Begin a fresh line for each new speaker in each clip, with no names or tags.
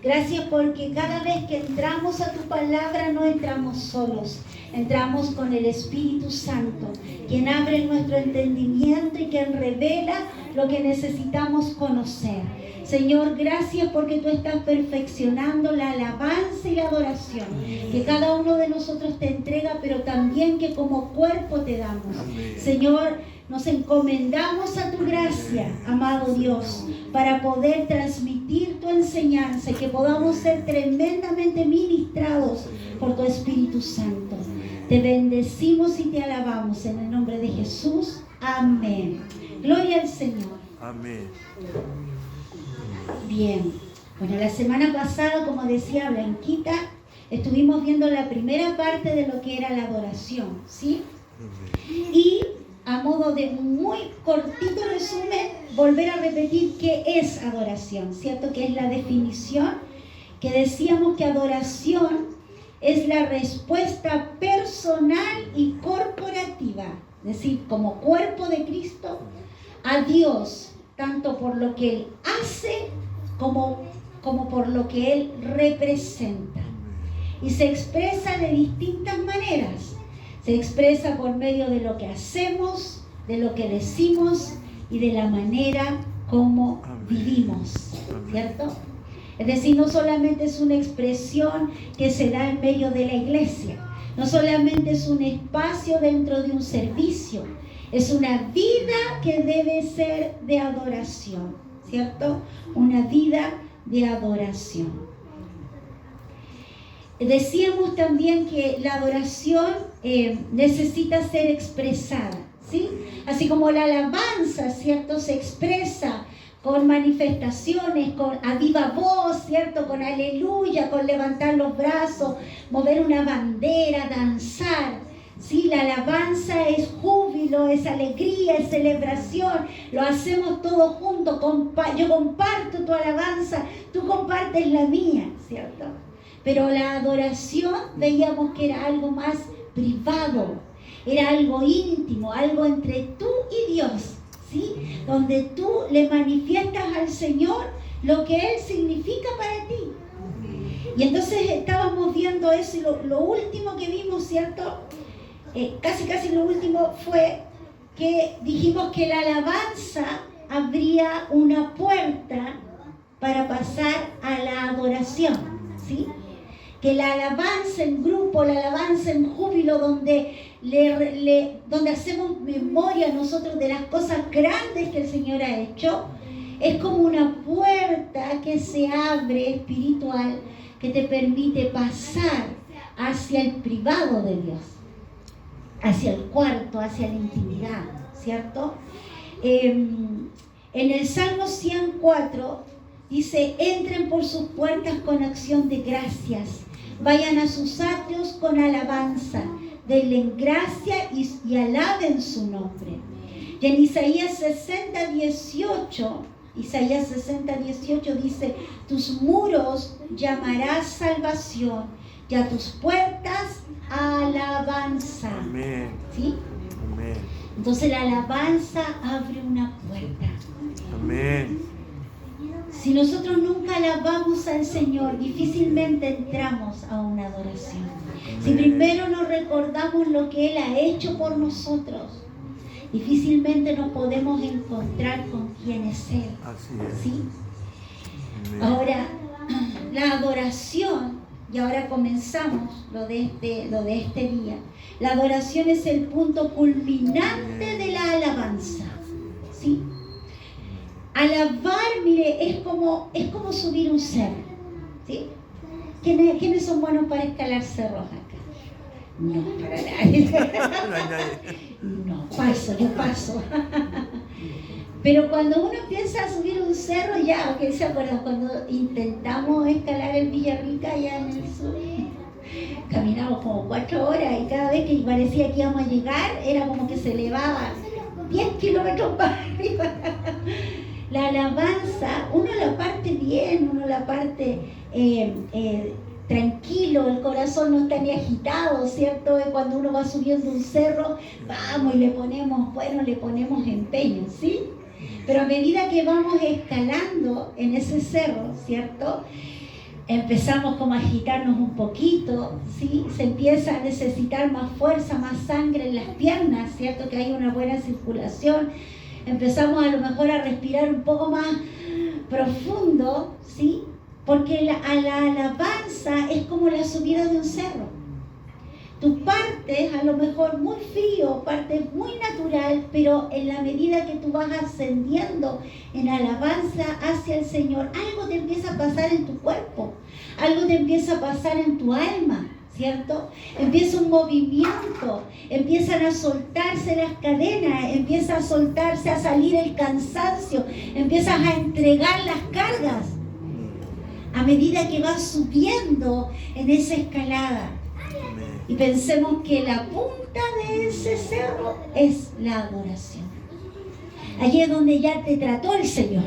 Gracias porque cada vez que entramos a tu palabra no entramos solos, entramos con el Espíritu Santo, quien abre nuestro entendimiento y quien revela lo que necesitamos conocer. Señor, gracias porque tú estás perfeccionando la alabanza y la adoración que cada uno de nosotros te entrega, pero también que como cuerpo te damos. Señor, nos encomendamos a tu gracia, amado Dios, para poder transmitir tu enseñanza y que podamos ser tremendamente ministrados por tu Espíritu Santo. Te bendecimos y te alabamos en el nombre de Jesús. Amén. Gloria al Señor.
Amén.
Bien. Bueno, la semana pasada, como decía Blanquita, estuvimos viendo la primera parte de lo que era la adoración, ¿sí? Y a modo de un muy cortito resumen, volver a repetir qué es adoración, ¿cierto? Que es la definición que decíamos que adoración es la respuesta personal y corporativa, es decir, como cuerpo de Cristo, a Dios, tanto por lo que Él hace como por lo que Él representa. Y se expresa de distintas maneras. Se expresa por medio de lo que hacemos, de lo que decimos y de la manera como vivimos, ¿cierto? Es decir, no solamente es una expresión que se da en medio de la iglesia, no solamente es un espacio dentro de un servicio, es una vida que debe ser de adoración, ¿cierto? Una vida de adoración. Decíamos también que la adoración necesita ser expresada, ¿sí? Así como la alabanza, ¿cierto? Se expresa con manifestaciones, a viva voz, ¿cierto? Con aleluya, con levantar los brazos, mover una bandera, danzar, ¿sí? La alabanza es júbilo, es alegría, es celebración, lo hacemos todos juntos, yo comparto tu alabanza, tú compartes la mía, ¿cierto? Pero la adoración veíamos que era algo más privado, era algo íntimo, algo entre tú y Dios, ¿sí? Donde tú le manifiestas al Señor lo que Él significa para ti. Y entonces estábamos viendo eso y lo último que vimos, ¿cierto? Casi lo último fue que dijimos que la alabanza abría una puerta para pasar a la adoración, ¿sí? Que la alabanza en grupo, la alabanza en júbilo, donde hacemos memoria nosotros de las cosas grandes que el Señor ha hecho, es como una puerta que se abre espiritual, que te permite pasar hacia el privado de Dios, hacia el cuarto, hacia la intimidad, ¿cierto? En el Salmo 104 dice: entren por sus puertas con acción de gracias, vayan a sus atrios con alabanza, denle gracia y alaben su nombre. Y en Isaías 60:18 dice: tus muros llamarás salvación y a tus puertas alabanza.
Amén.
¿Sí?
Amén.
Entonces la alabanza abre una puerta.
Amén.
Si nosotros nunca alabamos al Señor, difícilmente entramos a una adoración. Si primero no recordamos lo que Él ha hecho por nosotros, difícilmente nos podemos encontrar con quién es Él.
Así es.
¿Sí?
Amén.
Ahora, la adoración, y ahora comenzamos lo de este día. La adoración es el punto culminante de la alabanza, ¿sí? Alabar, mire, es como subir un cerro, ¿sí? ¿Quiénes son buenos para escalar cerros acá? No, para nadie.
No hay nadie.
No, yo paso. Pero cuando uno empieza a subir un cerro, ya, ¿ok? ¿Se acuerdan cuando intentamos escalar el Villarrica allá en el sur? Caminamos como 4 horas y cada vez que parecía que íbamos a llegar, era como que se elevaba 10 kilómetros para arriba. La alabanza, uno la parte bien, uno la parte tranquilo, el corazón no está ni agitado, ¿cierto? Cuando uno va subiendo un cerro, vamos y le ponemos empeño, ¿sí? Pero a medida que vamos escalando en ese cerro, ¿cierto? empezamos como a agitarnos un poquito, ¿sí? Se empieza a necesitar más fuerza, más sangre en las piernas, ¿cierto? Que hay una buena circulación. Empezamos a lo mejor a respirar un poco más profundo, ¿sí? Porque la alabanza es como la subida de un cerro. Tú partes a lo mejor muy frío, partes muy natural, pero en la medida que tú vas ascendiendo en alabanza hacia el Señor, algo te empieza a pasar en tu cuerpo, algo te empieza a pasar en tu alma, ¿cierto? Empieza un movimiento, empiezan a soltarse las cadenas, empieza a soltarse, a salir el cansancio, empiezas a entregar las cargas a medida que vas subiendo en esa escalada. Y pensemos que la punta de ese cerro es la adoración. Allí es donde ya te trató el Señor.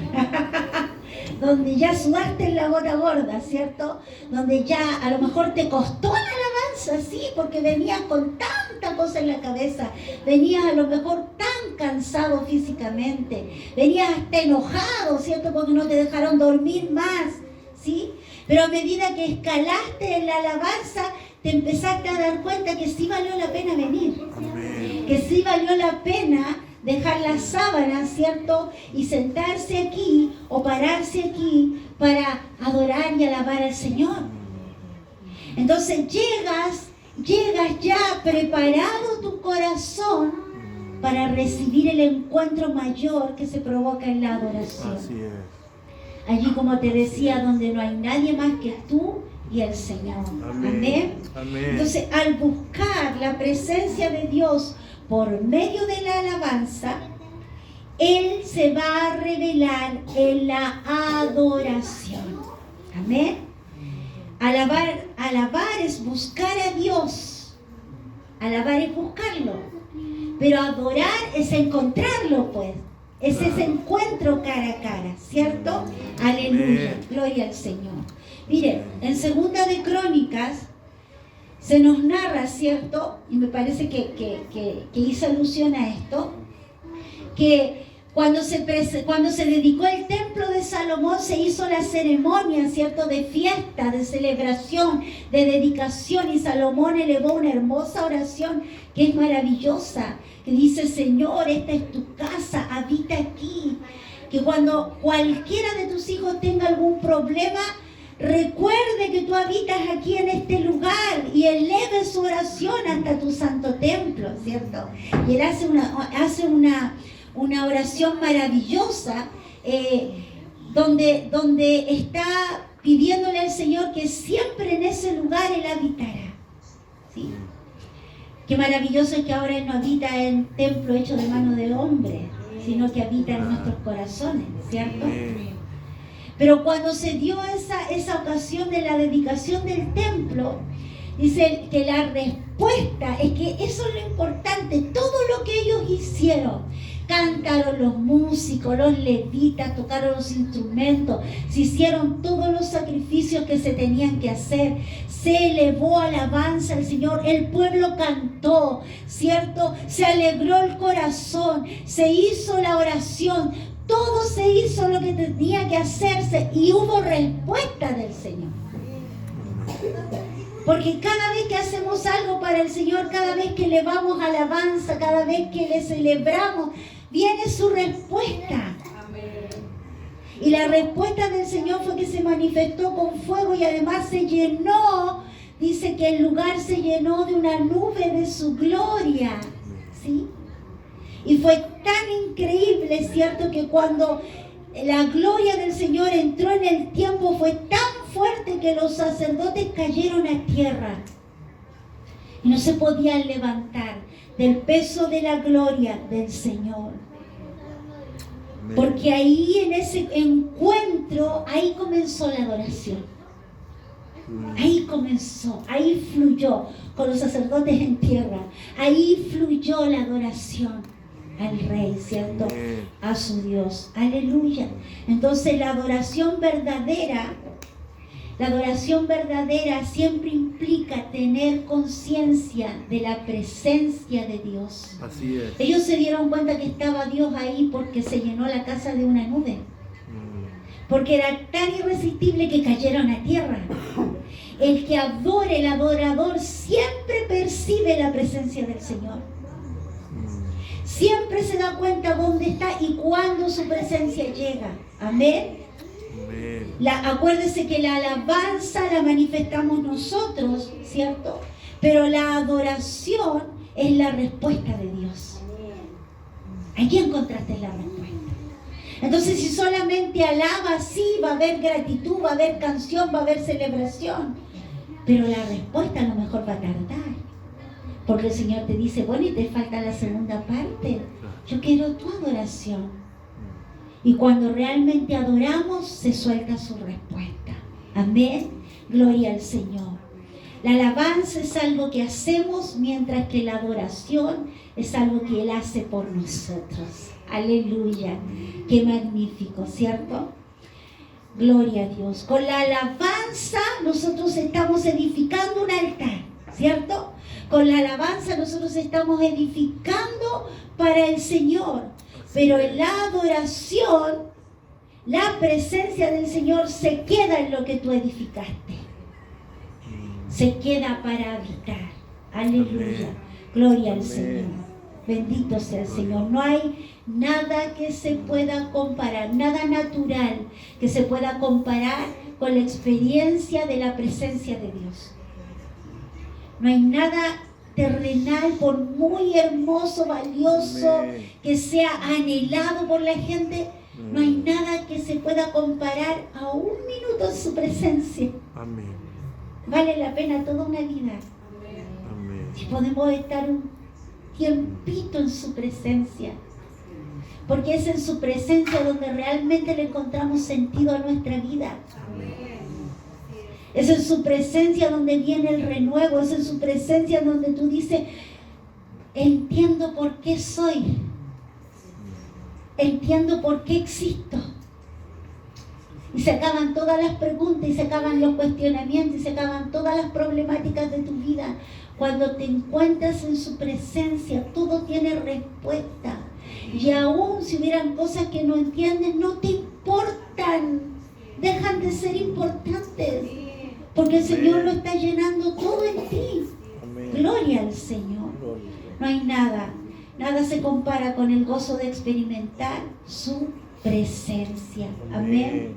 Donde ya sudaste en la gota gorda, ¿cierto? Donde ya a lo mejor te costó la alabanza, sí, porque venías con tanta cosa en la cabeza. Venías a lo mejor tan cansado físicamente. Venías hasta enojado, ¿cierto? Porque no te dejaron dormir más, ¿sí? Pero a medida que escalaste en la alabanza, te empezaste a dar cuenta que sí valió la pena venir. Amén. Que sí valió la pena dejar las sábanas, ¿cierto? Y sentarse aquí o pararse aquí para adorar y alabar al Señor. Entonces llegas ya preparado tu corazón para recibir el encuentro mayor que se provoca en la adoración.
Así es.
Allí, como te decía, donde no hay nadie más que tú y el Señor. Amén. Amén. Entonces, al buscar la presencia de Dios por medio de la alabanza, Él se va a revelar en la adoración. Amén. Alabar es buscar a Dios. Alabar es buscarlo. Pero adorar es encontrarlo, pues. Es ese encuentro cara a cara, ¿cierto? Aleluya. Gloria al Señor. Miren, en Segunda de Crónicas se nos narra, ¿cierto? Y me parece que hizo alusión a esto, que cuando se dedicó el templo de Salomón se hizo la ceremonia, ¿cierto? De fiesta, de celebración, de dedicación, y Salomón elevó una hermosa oración que es maravillosa, que dice: Señor, esta es tu casa, habita aquí. Que cuando cualquiera de tus hijos tenga algún problema, recuerde que tú habitas aquí en este lugar y eleve su oración hasta tu santo templo, ¿cierto? Y él hace una oración maravillosa donde está pidiéndole al Señor que siempre en ese lugar Él habitará, ¿sí? Qué maravilloso es que ahora Él no habita en templo hecho de mano de hombre, sino que habita en nuestros corazones, ¿cierto? Pero cuando se dio esa ocasión de la dedicación del templo, dice que la respuesta es que eso es lo importante. Todo lo que ellos hicieron, cantaron los músicos, los levitas, tocaron los instrumentos, se hicieron todos los sacrificios que se tenían que hacer, se elevó alabanza al Señor, el pueblo cantó, ¿cierto? Se alegró el corazón, se hizo la oración, todo se hizo lo que tenía que hacerse y hubo respuesta del Señor. Porque cada vez que hacemos algo para el Señor, cada vez que elevamos alabanza, cada vez que le celebramos, viene su respuesta. Y la respuesta del Señor fue que se manifestó con fuego y además se llenó, dice que el lugar se llenó de una nube de su gloria, ¿sí? Y fue tan increíble, ¿cierto?, que cuando la gloria del Señor entró en el tiempo fue tan fuerte que los sacerdotes cayeron a tierra y no se podían levantar del peso de la gloria del Señor. Porque ahí en ese encuentro, ahí comenzó la adoración. Ahí comenzó, ahí fluyó con los sacerdotes en tierra. Ahí fluyó la adoración al Rey, ¿cierto? A su Dios. Aleluya. Entonces la adoración verdadera siempre implica tener conciencia de la presencia de Dios.
Así es.
Ellos se dieron cuenta que estaba Dios ahí porque se llenó la casa de una nube. porque era tan irresistible que cayeron a tierra. El que adora, el adorador, siempre percibe la presencia del Señor. Siempre se da cuenta dónde está y cuándo su presencia llega. Amén. Acuérdese que la alabanza la manifestamos nosotros, ¿cierto? Pero la adoración es la respuesta de Dios. Aquí encontraste la respuesta. Entonces, si solamente alaba, sí, va a haber gratitud, va a haber canción, va a haber celebración. Pero la respuesta a lo mejor va a tardar. Porque el Señor te dice, bueno, y te falta la segunda parte. Yo quiero tu adoración. Y cuando realmente adoramos, se suelta su respuesta. Amén. Gloria al Señor. La alabanza es algo que hacemos, mientras que la adoración es algo que Él hace por nosotros. Aleluya. Qué magnífico, ¿cierto? Gloria a Dios. Con la alabanza nosotros estamos edificando un altar, ¿cierto? Con la alabanza nosotros estamos edificando para el Señor. Pero en la adoración, la presencia del Señor se queda en lo que tú edificaste. Se queda para habitar. Aleluya. Gloria al Señor. Bendito sea el Señor. No hay nada que se pueda comparar, nada natural que se pueda comparar con la experiencia de la presencia de Dios. No hay nada terrenal, por muy hermoso, valioso, que sea anhelado por la gente, no hay nada que se pueda comparar a un minuto en su presencia.
Amén.
Vale la pena toda una vida.
Amén.
Si podemos estar un tiempito en su presencia, porque es en su presencia donde realmente le encontramos sentido a nuestra vida. Es en su presencia donde viene el renuevo, es en su presencia donde tú dices, entiendo por qué soy, entiendo por qué existo. Y se acaban todas las preguntas, y se acaban los cuestionamientos, y se acaban todas las problemáticas de tu vida. Cuando te encuentras en su presencia, todo tiene respuesta. Y aún si hubieran cosas que no entiendes, no te importan, dejan de ser importantes, porque el Señor lo está llenando todo en ti. Gloria al Señor. No hay nada se compara con el gozo de experimentar su presencia. Amén.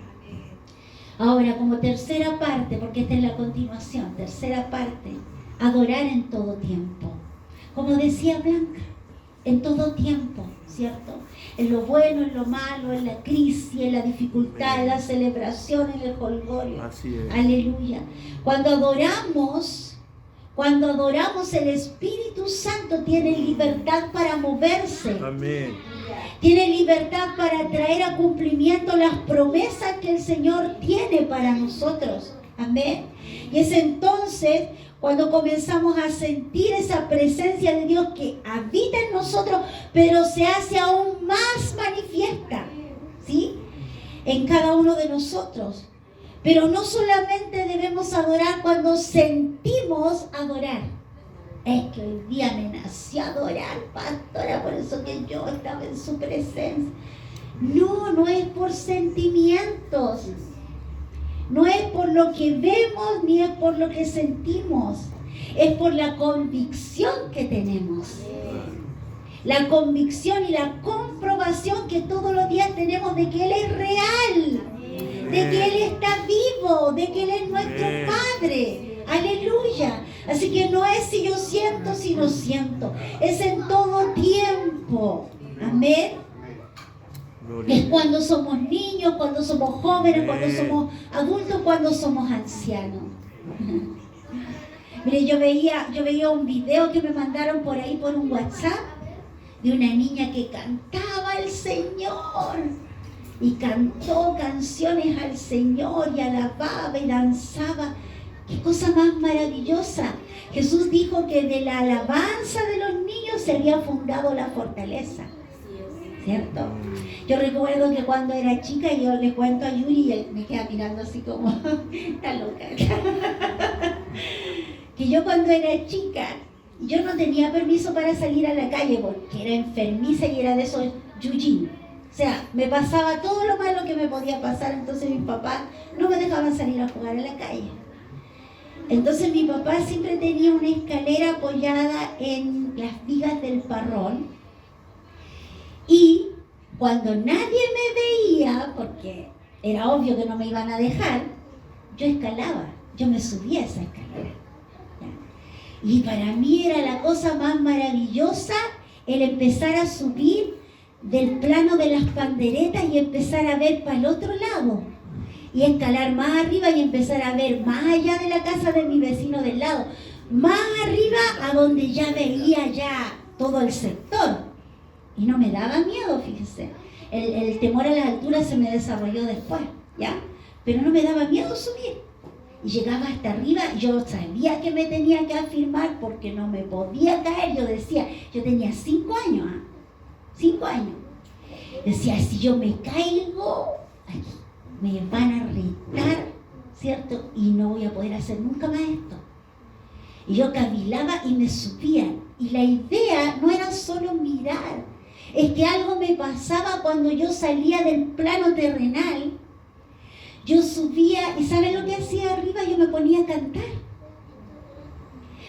Ahora, como tercera parte, porque esta es la continuación, tercera parte, adorar en todo tiempo. Como decía Blanca, en todo tiempo, ¿cierto? En lo bueno, en lo malo, en la crisis, en la dificultad, en la celebración, en el jolgorio.
Así es.
Aleluya. Cuando adoramos, el Espíritu Santo tiene libertad para moverse.
Amén.
Tiene libertad para traer a cumplimiento las promesas que el Señor tiene para nosotros. Amén. Y es entonces cuando comenzamos a sentir esa presencia de Dios que habita en nosotros, pero se hace aún más manifiesta, ¿sí? En cada uno de nosotros. Pero no solamente debemos adorar cuando sentimos adorar. Es que hoy día me nació adorar, pastora, por eso que yo estaba en su presencia. No es por sentimientos. No es por lo que vemos, ni es por lo que sentimos. Es por la convicción que tenemos. La convicción y la comprobación que todos los días tenemos de que Él es real. De que Él está vivo, de que Él es nuestro Padre. Aleluya. Así que no es si yo siento, si no siento. Es en todo tiempo. Amén. Es cuando somos niños, cuando somos jóvenes, cuando somos adultos, cuando somos ancianos. Mire, yo veía un video que me mandaron por ahí por un WhatsApp de una niña que cantaba al Señor. Y cantó canciones al Señor y alababa y danzaba. ¡Qué cosa más maravillosa! Jesús dijo que de la alabanza de los niños se había fundado la fortaleza. ¿Cierto? Yo recuerdo que cuando era chica, yo le cuento a Yuri y él me queda mirando así como, está loca. Que yo cuando era chica, yo no tenía permiso para salir a la calle porque era enfermiza y era de esos yujin. sea, me pasaba todo lo malo que me podía pasar, entonces mis papás no me dejaban salir a jugar en la calle. Entonces mi papá siempre tenía una escalera apoyada en las vigas del parrón, y cuando nadie me veía, porque era obvio que no me iban a dejar, yo escalaba, yo me subía a esa escalera. Y para mí era la cosa más maravillosa el empezar a subir del plano de las panderetas y empezar a ver para el otro lado. Y escalar más arriba y empezar a ver más allá de la casa de mi vecino del lado. Más arriba a donde ya veía ya todo el sector. Y no me daba miedo, fíjese. El temor a las alturas se me desarrolló después, ¿ya? Pero no me daba miedo subir. Y llegaba hasta arriba, yo sabía que me tenía que afirmar porque no me podía caer. Yo decía, yo tenía 5 años, 5 años. Decía, si yo me caigo, aquí, me van a retar, ¿cierto? Y no voy a poder hacer nunca más esto. Y yo cavilaba y me subía. Y la idea no era solo mirar, es que algo me pasaba cuando yo salía del plano terrenal. Yo subía, y ¿saben lo que hacía arriba? Yo me ponía a cantar.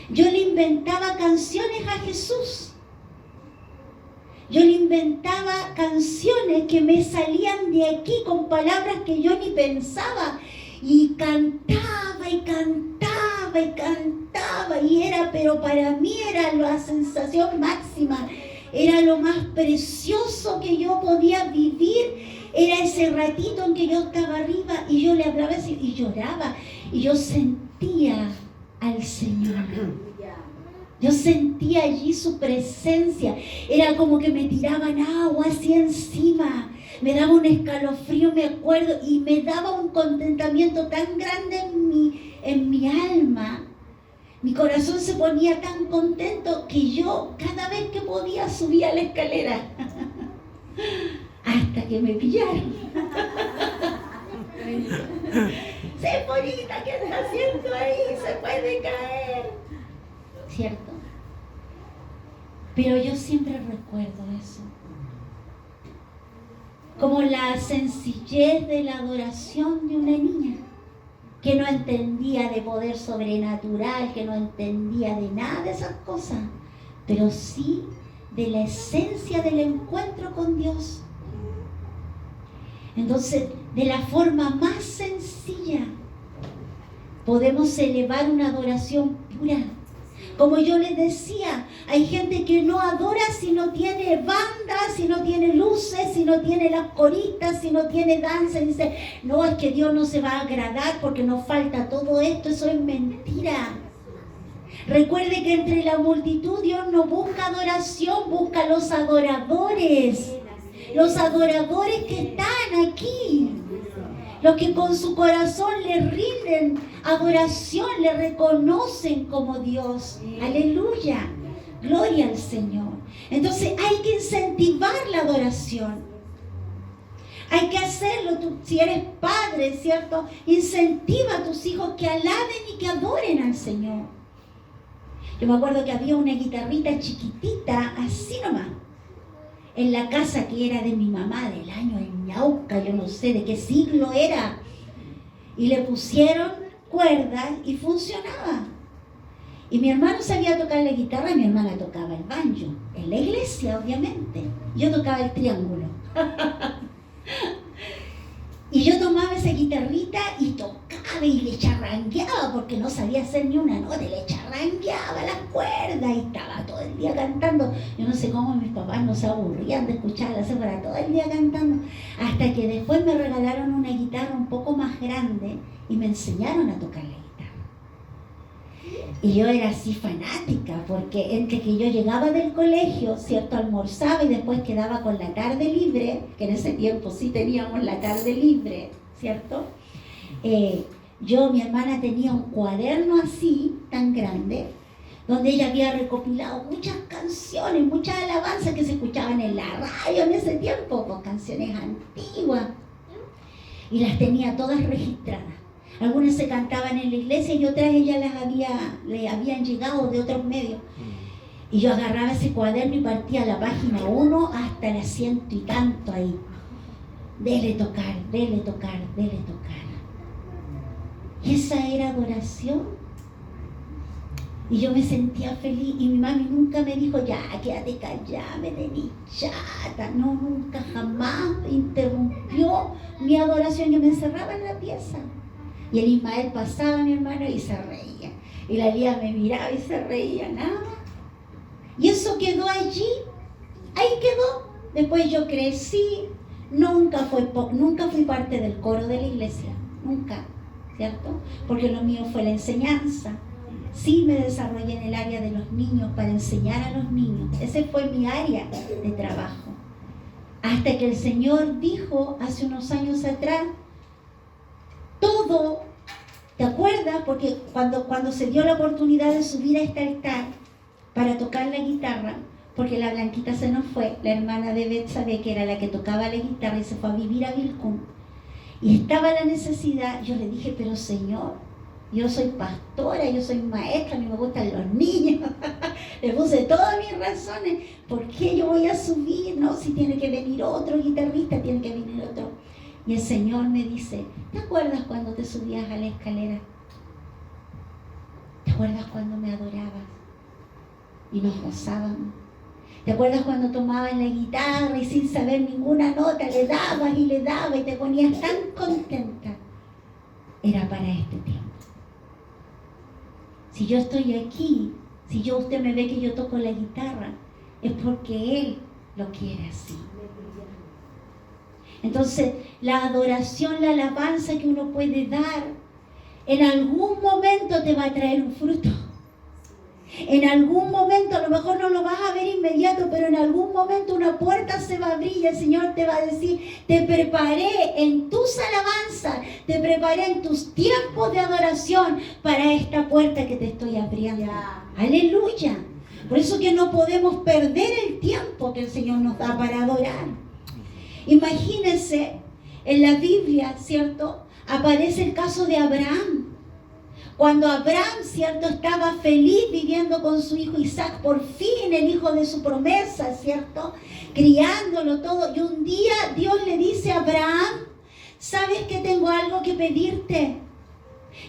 Yo le inventaba canciones a Jesús. Yo le inventaba canciones que me salían de aquí con palabras que yo ni pensaba. Y cantaba y cantaba y cantaba. Y era, pero para mí era la sensación máxima. Era lo más precioso que yo podía vivir. Era ese ratito en que yo estaba arriba y yo le hablaba así y lloraba. Y yo sentía al Señor. Yo sentía allí su presencia. Era como que me tiraban agua así encima. Me daba un escalofrío, me acuerdo, y me daba un contentamiento tan grande en mi alma. Mi corazón se ponía tan contento que yo cada vez que podía subía la escalera. Hasta que me pillaron. Señorita, ¿qué está haciendo ahí? Se puede caer. ¿Cierto? Pero yo siempre recuerdo eso. Como la sencillez de la adoración de una niña que no entendía de poder sobrenatural, que no entendía de nada de esas cosas, pero sí de la esencia del encuentro con Dios. Entonces, de la forma más sencilla, podemos elevar una adoración pura. Como yo les decía, hay gente que no adora si no tiene banda, si no tiene luces, si no tiene las coristas, si no tiene danza. Y dice, no, es que Dios no se va a agradar porque nos falta todo esto. Eso es mentira. Recuerde que entre la multitud Dios no busca adoración, busca los adoradores. Los adoradores que están aquí. Los que con su corazón le rinden adoración, le reconocen como Dios. Aleluya. Gloria al Señor. Entonces hay que incentivar la adoración. Hay que hacerlo. Tú, si eres padre, ¿cierto? Incentiva a tus hijos que alaben y que adoren al Señor. Yo me acuerdo que había una guitarrita chiquitita, así nomás, en la casa que era de mi mamá, del año en Ñauca, yo no sé de qué siglo era. Y le pusieron cuerdas y funcionaba. Y mi hermano sabía tocar la guitarra y mi hermana tocaba el banjo. En la iglesia, obviamente. Yo tocaba el triángulo. Y yo tomaba esa guitarrita y tocaba y le charrangueaba porque no sabía hacer ni una nota, le charrangueaba las cuerdas y estaba todo el día cantando. Yo no sé cómo mis papás no se aburrían de escucharla, se fuera todo el día cantando. Hasta que después me regalaron una guitarra un poco más grande y me enseñaron a tocar la guitarra. Y yo era así fanática, porque entre que yo llegaba del colegio, ¿cierto? Almorzaba y después quedaba con la tarde libre, que en ese tiempo sí teníamos la tarde libre, ¿cierto? Mi hermana tenía un cuaderno así, tan grande, donde ella había recopilado muchas canciones, muchas alabanzas que se escuchaban en la radio en ese tiempo, pues canciones antiguas, y las tenía todas registradas. Algunas se cantaban en la iglesia y otras ella le habían llegado de otros medios. Y yo agarraba ese cuaderno y partía la página 1 hasta la 100 y tanto ahí. Dele tocar, dele tocar, dele tocar. Y esa era adoración. Y yo me sentía feliz y mi mami nunca me dijo, ya, quédate callada, me tení chata. No, nunca, jamás interrumpió mi adoración. Yo me encerraba en la pieza. Y el Ismael pasaba, mi hermano, y se reía. Y la Lía me miraba y se reía, nada más. Y eso quedó allí, ahí quedó. Después yo crecí, nunca fui parte del coro de la iglesia, nunca, ¿cierto? Porque lo mío fue la enseñanza. Sí me desarrollé en el área de los niños para enseñar a los niños. Ese fue mi área de trabajo. Hasta que el Señor dijo hace unos años atrás, todo, ¿te acuerdas? Porque cuando se dio la oportunidad de subir a este altar para tocar la guitarra, porque la Blanquita se nos fue, la hermana de Betsabe, que era la que tocaba la guitarra y se fue a vivir a Vilcún, y estaba la necesidad, yo le dije, pero Señor, yo soy pastora, yo soy maestra, a mí me gustan los niños. Le puse todas mis razones. ¿Por qué yo voy a subir? No, si tiene que venir otro guitarrista, tiene que venir otro. Y el Señor me dice, ¿te acuerdas cuando te subías a la escalera? ¿Te acuerdas cuando me adorabas? Y nos gozábamos. ¿Te acuerdas cuando tomabas la guitarra y sin saber ninguna nota le dabas y te ponías tan contenta? Era para este tiempo. Si yo estoy aquí, si usted me ve que yo toco la guitarra, es porque Él lo quiere así. Entonces, la adoración, la alabanza que uno puede dar, en algún momento te va a traer un fruto. En algún momento, a lo mejor no lo vas a ver inmediato, pero en algún momento una puerta se va a abrir y el Señor te va a decir, te preparé en tus alabanzas, te preparé en tus tiempos de adoración para esta puerta que te estoy abriendo. Aleluya. Por eso que no podemos perder el tiempo que el Señor nos da para adorar. Imagínense, en la Biblia, ¿cierto? Aparece el caso de Abraham. Cuando Abraham, ¿cierto?, estaba feliz viviendo con su hijo Isaac, por fin el hijo de su promesa, ¿cierto?, criándolo todo. Y un día Dios le dice a Abraham, ¿sabes que tengo algo que pedirte?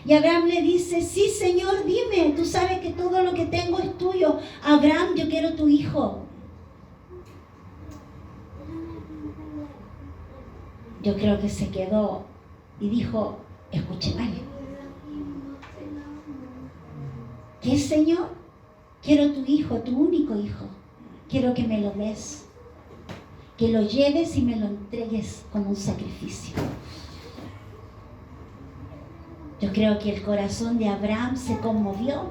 Y Abraham le dice, sí, Señor, dime, tú sabes que todo lo que tengo es tuyo. Abraham, yo quiero tu hijo. Yo creo que se quedó y dijo, escuche mal. ¿Qué, Señor? Quiero tu hijo, tu único hijo. Quiero que me lo des. Que lo lleves y me lo entregues como un sacrificio. Yo creo que el corazón de Abraham se conmovió.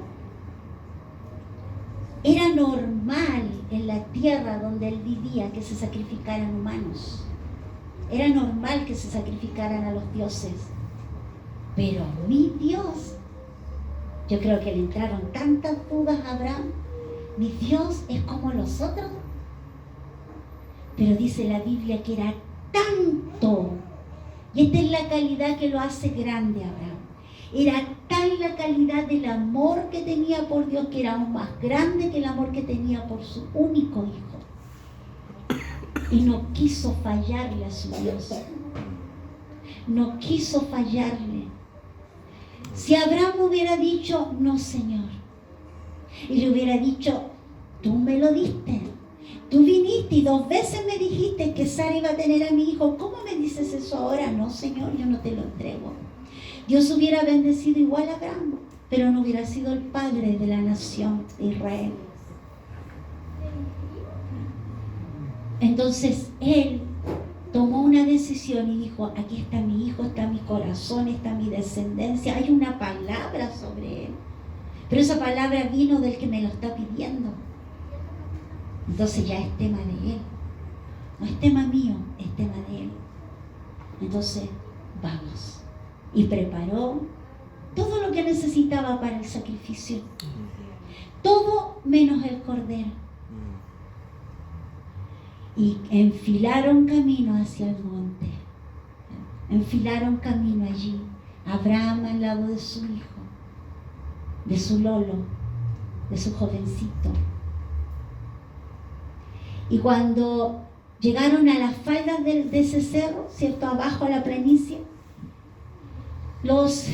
Era normal en la tierra donde él vivía que se sacrificaran humanos. Era normal que se sacrificaran a los dioses. Pero mi Dios, yo creo que le entraron tantas dudas a Abraham. Mi Dios es como los otros. Pero dice la Biblia que era tanto. Y esta es la calidad que lo hace grande a Abraham. Era tal la calidad del amor que tenía por Dios, que era aún más grande que el amor que tenía por su único hijo. Y no quiso fallarle a su Dios. No quiso fallarle. Si Abraham hubiera dicho, no, Señor, y le hubiera dicho, tú me lo diste, tú viniste y 2 veces me dijiste que Sara iba a tener a mi hijo, ¿cómo me dices eso ahora? No, Señor, yo no te lo entrego. Dios hubiera bendecido igual a Abraham, pero no hubiera sido el padre de la nación de Israel. Entonces él tomó una decisión y dijo, aquí está mi hijo, está mi corazón, está mi descendencia. Hay una palabra sobre él. Pero esa palabra vino del que me lo está pidiendo. Entonces ya es tema de él. No es tema mío, es tema de él. Entonces, vamos. Y preparó todo lo que necesitaba para el sacrificio. Todo menos el cordero. Y enfilaron camino hacia el monte. Enfilaron camino allí. Abraham al lado de su hijo, de su lolo, de su jovencito. Y cuando llegaron a las faldas de ese cerro, ¿cierto? Abajo a la planicie. Los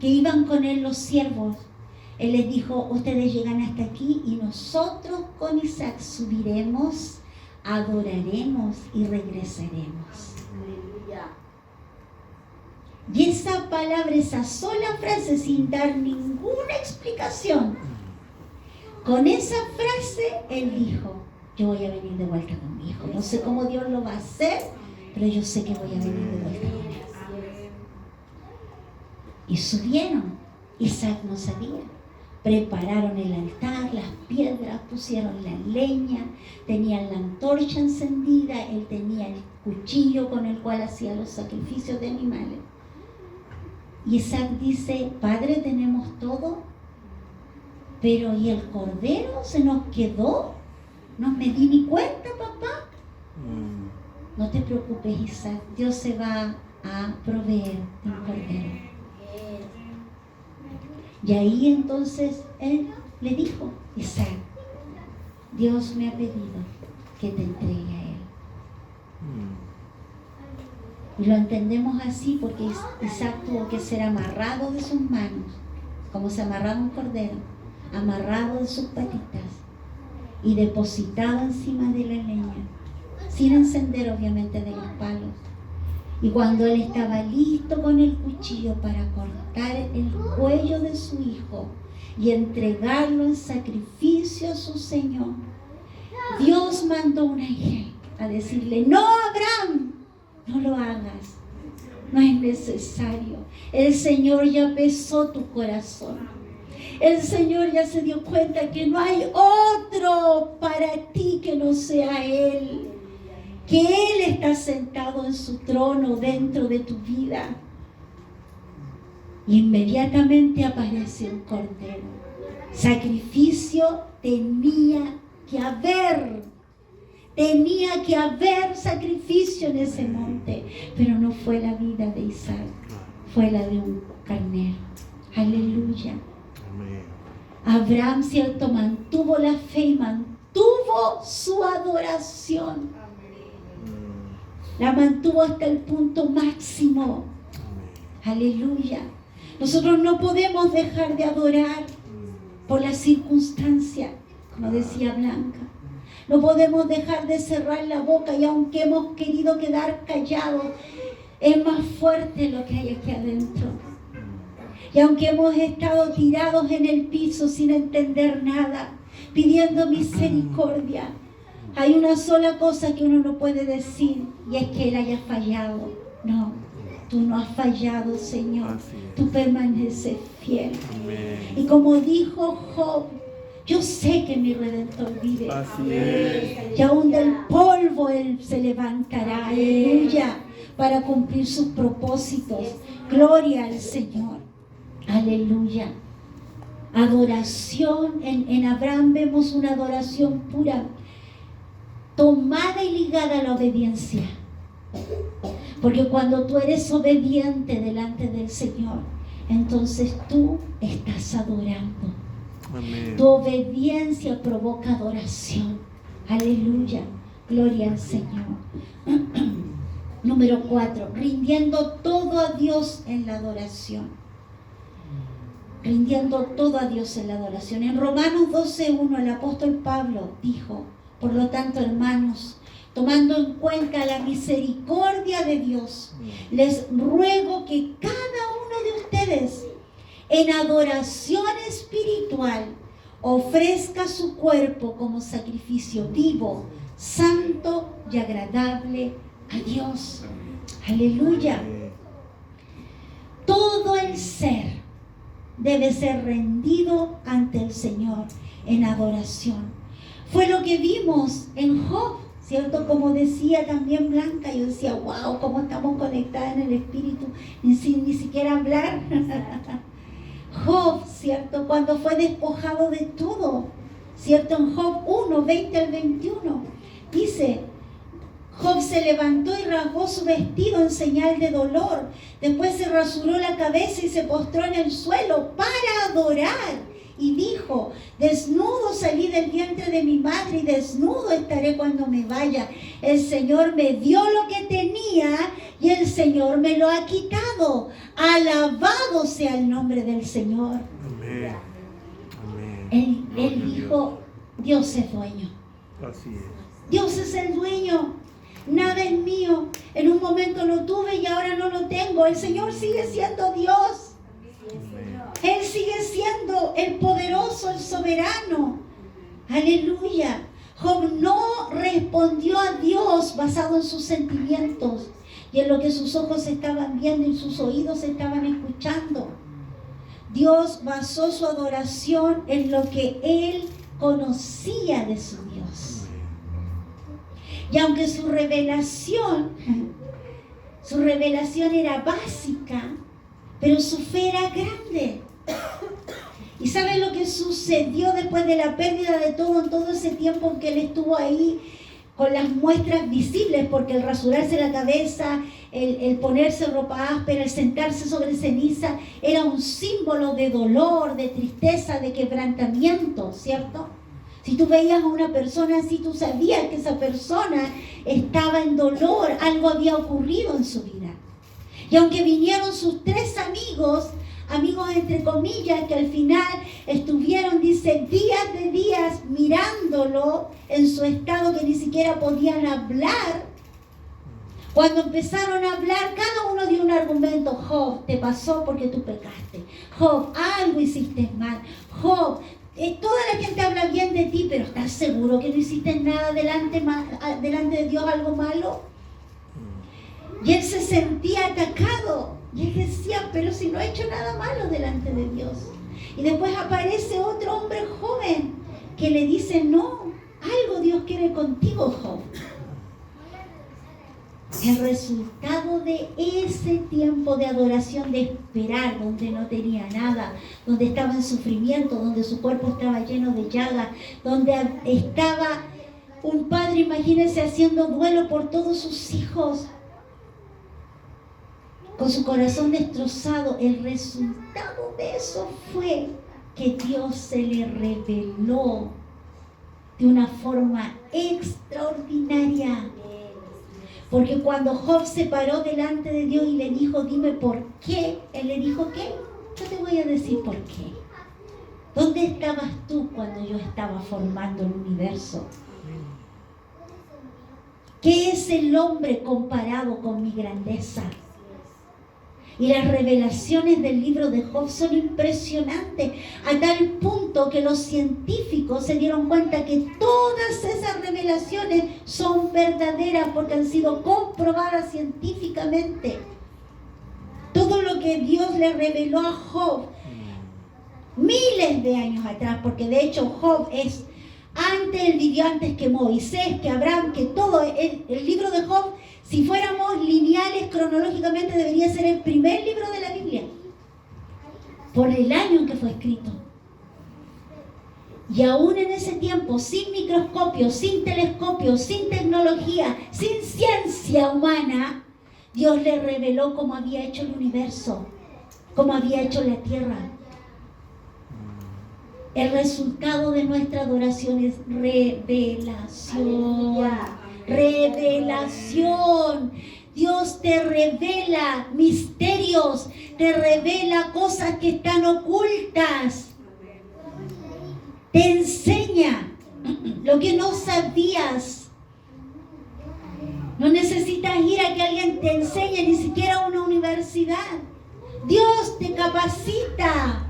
que iban con él, los siervos, él les dijo, ustedes llegan hasta aquí y nosotros con Isaac subiremos, adoraremos y regresaremos. Y esa palabra, esa sola frase, sin dar ninguna explicación, con esa frase él dijo, yo voy a venir de vuelta con mi hijo. No sé cómo Dios lo va a hacer, pero yo sé que voy a venir de vuelta con él. Y subieron. Isaac no sabía. Prepararon el altar, las piedras, pusieron la leña, tenían la antorcha encendida, él tenía el cuchillo con el cual hacía los sacrificios de animales. Y Isaac dice, Padre, tenemos todo, pero ¿y el cordero se nos quedó? No me di ni cuenta, papá. No te preocupes, Isaac, Dios se va a proveer de un cordero. Y ahí entonces él le dijo, Isaac, Dios me ha pedido que te entregue a él. Y lo entendemos así porque Isaac tuvo que ser amarrado de sus manos, como se amarraba un cordero, amarrado de sus patitas y depositado encima de la leña, sin encender obviamente de los palos. Y cuando él estaba listo con el cuchillo para cortar el cuello de su hijo y entregarlo en sacrificio a su Señor, Dios mandó un ángel a decirle, no, Abraham, no lo hagas, no es necesario. El Señor ya pesó tu corazón. El Señor ya se dio cuenta que no hay otro para ti que no sea Él. Que Él está sentado en su trono dentro de tu vida. Inmediatamente aparece un cordero. Sacrificio tenía que haber sacrificio en ese monte, pero no fue la vida de Isaac, fue la de un carnero. Aleluya. Abraham, cierto, mantuvo la fe y mantuvo su adoración. La mantuvo hasta el punto máximo. Aleluya. Nosotros no podemos dejar de adorar por las circunstancias, como decía Blanca. No podemos dejar de cerrar la boca y aunque hemos querido quedar callados, es más fuerte lo que hay aquí adentro. Y aunque hemos estado tirados en el piso sin entender nada, pidiendo misericordia, hay una sola cosa que uno no puede decir y es que Él haya fallado. No, tú no has fallado, Señor. Tú permaneces fiel.
Amén.
Y como dijo Job, yo sé que mi Redentor vive.
Así es.
Y aún del polvo Él se levantará. Aleluya. Para cumplir sus propósitos. Gloria al Señor. Aleluya. Adoración. En Abraham vemos una adoración pura, tomada y ligada a la obediencia. Porque cuando tú eres obediente delante del Señor, entonces tú estás adorando.
Amén.
Tu obediencia provoca adoración. Aleluya. Gloria al Señor. Número 4. Rindiendo todo a Dios en la adoración. Rindiendo todo a Dios en la adoración. En Romanos 12:1 el apóstol Pablo dijo, por lo tanto, hermanos, tomando en cuenta la misericordia de Dios, les ruego que cada uno de ustedes en adoración espiritual ofrezca su cuerpo como sacrificio vivo, santo y agradable a Dios. Aleluya. Todo el ser debe ser rendido ante el Señor en adoración. Fue lo que vimos en Job, ¿cierto? Como decía también Blanca, yo decía, wow, cómo estamos conectadas en el Espíritu, sin ni siquiera hablar. Job, ¿cierto? Cuando fue despojado de todo, ¿cierto? En Job 1, 20 al 21, dice, Job se levantó y rasgó su vestido en señal de dolor. Después se rasuró la cabeza y se postró en el suelo para adorar y dijo: desnudo salí del vientre de mi madre y desnudo estaré cuando me vaya. El Señor me dio lo que tenía y el Señor me lo ha quitado. Alabado sea el nombre del Señor.
Amén. Amén.
Él
Gloria a
dijo: Dios es dueño.
Dios. Así es.
Dios es el dueño. Nada es mío. En un momento lo tuve y ahora no lo tengo. El Señor sigue siendo Dios.
Amén.
Él sigue siendo el poderoso, el soberano. Aleluya. Job no respondió a Dios basado en sus sentimientos y en lo que sus ojos estaban viendo y sus oídos estaban escuchando. Dios basó su adoración en lo que él conocía de su Dios. Y aunque su revelación era básica, pero su fe era grande. ¿Y saben lo que sucedió después de la pérdida de todo, en todo ese tiempo en que él estuvo ahí con las muestras visibles? Porque el rasurarse la cabeza, el ponerse ropa áspera, el sentarse sobre ceniza, era un símbolo de dolor, de tristeza, de quebrantamiento, ¿cierto? Si tú veías a una persona así, tú sabías que esa persona estaba en dolor, algo había ocurrido en su vida. Y aunque vinieron sus 3 amigos entre comillas, que al final estuvieron, dice, días de días mirándolo en su estado que ni siquiera podían hablar. Cuando empezaron a hablar, cada uno dio un argumento. Job, te pasó porque tú pecaste. Job, algo hiciste mal. Job, toda la gente habla bien de ti, pero ¿estás seguro que no hiciste nada delante de Dios, algo malo? Y él se sentía atacado. Y él decía: pero si no he hecho nada malo delante de Dios. Y después aparece otro hombre joven que le dice: no, algo Dios quiere contigo, Job. El resultado de ese tiempo de adoración, de esperar, donde no tenía nada, donde estaba en sufrimiento, donde su cuerpo estaba lleno de llagas, donde estaba un padre, imagínense, haciendo duelo por todos sus hijos, con su corazón destrozado. El resultado de eso fue que Dios se le reveló de una forma extraordinaria. Porque cuando Job se paró delante de Dios y le dijo: dime por qué, él le dijo: ¿qué? Yo te voy a decir por qué. ¿Dónde estabas tú cuando yo estaba formando el universo? ¿Qué es el hombre comparado con mi grandeza? Y las revelaciones del libro de Job son impresionantes, a tal punto que los científicos se dieron cuenta que todas esas revelaciones son verdaderas porque han sido comprobadas científicamente. Todo lo que Dios le reveló a Job miles de años atrás, porque de hecho Job es él vivió antes que Moisés, que Abraham, que todo. El libro de Job, si fuéramos lineales cronológicamente, debería ser el primer libro de la Biblia, por el año en que fue escrito. Y aún en ese tiempo, sin microscopio, sin telescopio, sin tecnología, sin ciencia humana, Dios le reveló cómo había hecho el universo, cómo había hecho la tierra. El resultado de nuestra adoración es revelación. Revelación. Dios te revela misterios, te revela cosas que están ocultas. Te enseña lo que no sabías. No necesitas ir a que alguien te enseñe, ni siquiera a una universidad. Dios te capacita.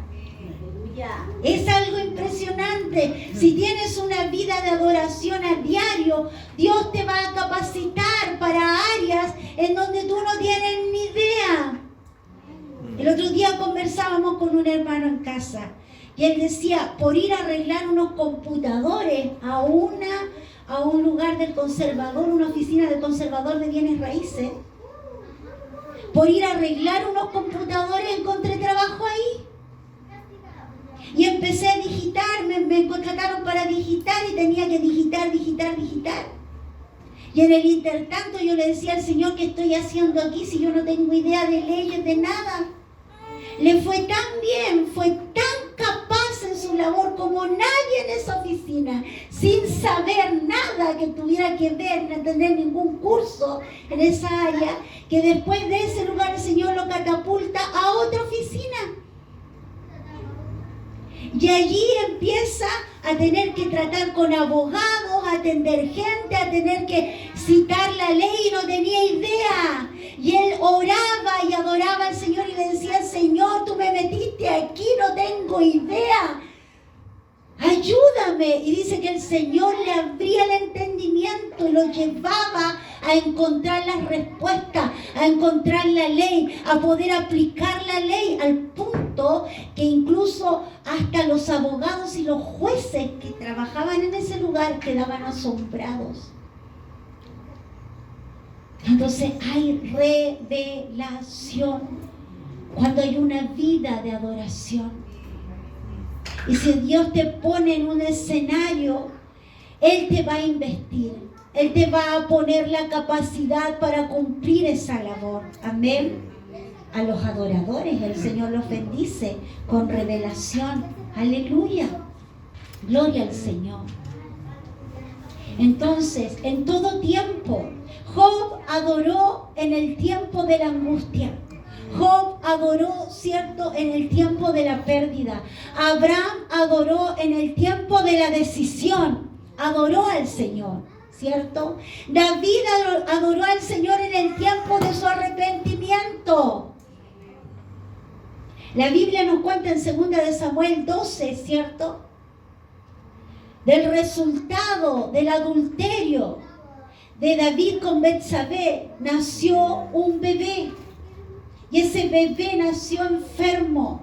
Es algo impresionante. Si tienes una vida de adoración a diario, Dios te va a capacitar para áreas en donde tú no tienes ni idea. El otro día conversábamos con un hermano en casa y él decía: por ir a arreglar unos computadores a un lugar del conservador, una oficina del conservador de bienes raíces, por ir a arreglar unos computadores encontré trabajo ahí. Y empecé a digitar, me contrataron para digitar y tenía que digitar. Y en el intertanto yo le decía al Señor: ¿qué estoy haciendo aquí si yo no tengo idea de leyes, de nada? Le fue tan bien, fue tan capaz en su labor como nadie en esa oficina, sin saber nada que tuviera que ver, no tener ningún curso en esa área, que después de ese lugar el Señor lo catapulta a otra oficina. Y allí empieza a tener que tratar con abogados, a atender gente, a tener que citar la ley y no tenía idea. Y él oraba y adoraba al Señor y le decía: Señor, tú me metiste aquí, no tengo idea. Ayúdame. Y dice que el Señor le abría el entendimiento y lo llevaba a encontrar las respuestas, a encontrar la ley, a poder aplicar la ley, al punto que incluso hasta los abogados y los jueces que trabajaban en ese lugar quedaban asombrados. Entonces hay revelación cuando hay una vida de adoración. Y si Dios te pone en un escenario, Él te va a investir. Él te va a poner la capacidad para cumplir esa labor. Amén. A los adoradores, el Señor los bendice con revelación. Aleluya. Gloria al Señor. Entonces, en todo tiempo, Job adoró en el tiempo de la angustia. Job adoró, ¿cierto?, en el tiempo de la pérdida. Abraham adoró en el tiempo de la decisión. Adoró al Señor, ¿cierto? David adoró al Señor en el tiempo de su arrepentimiento. La Biblia nos cuenta en 2 de Samuel 12, ¿cierto?, del resultado del adulterio de David con Betsabé. Nació un bebé. Y ese bebé nació enfermo.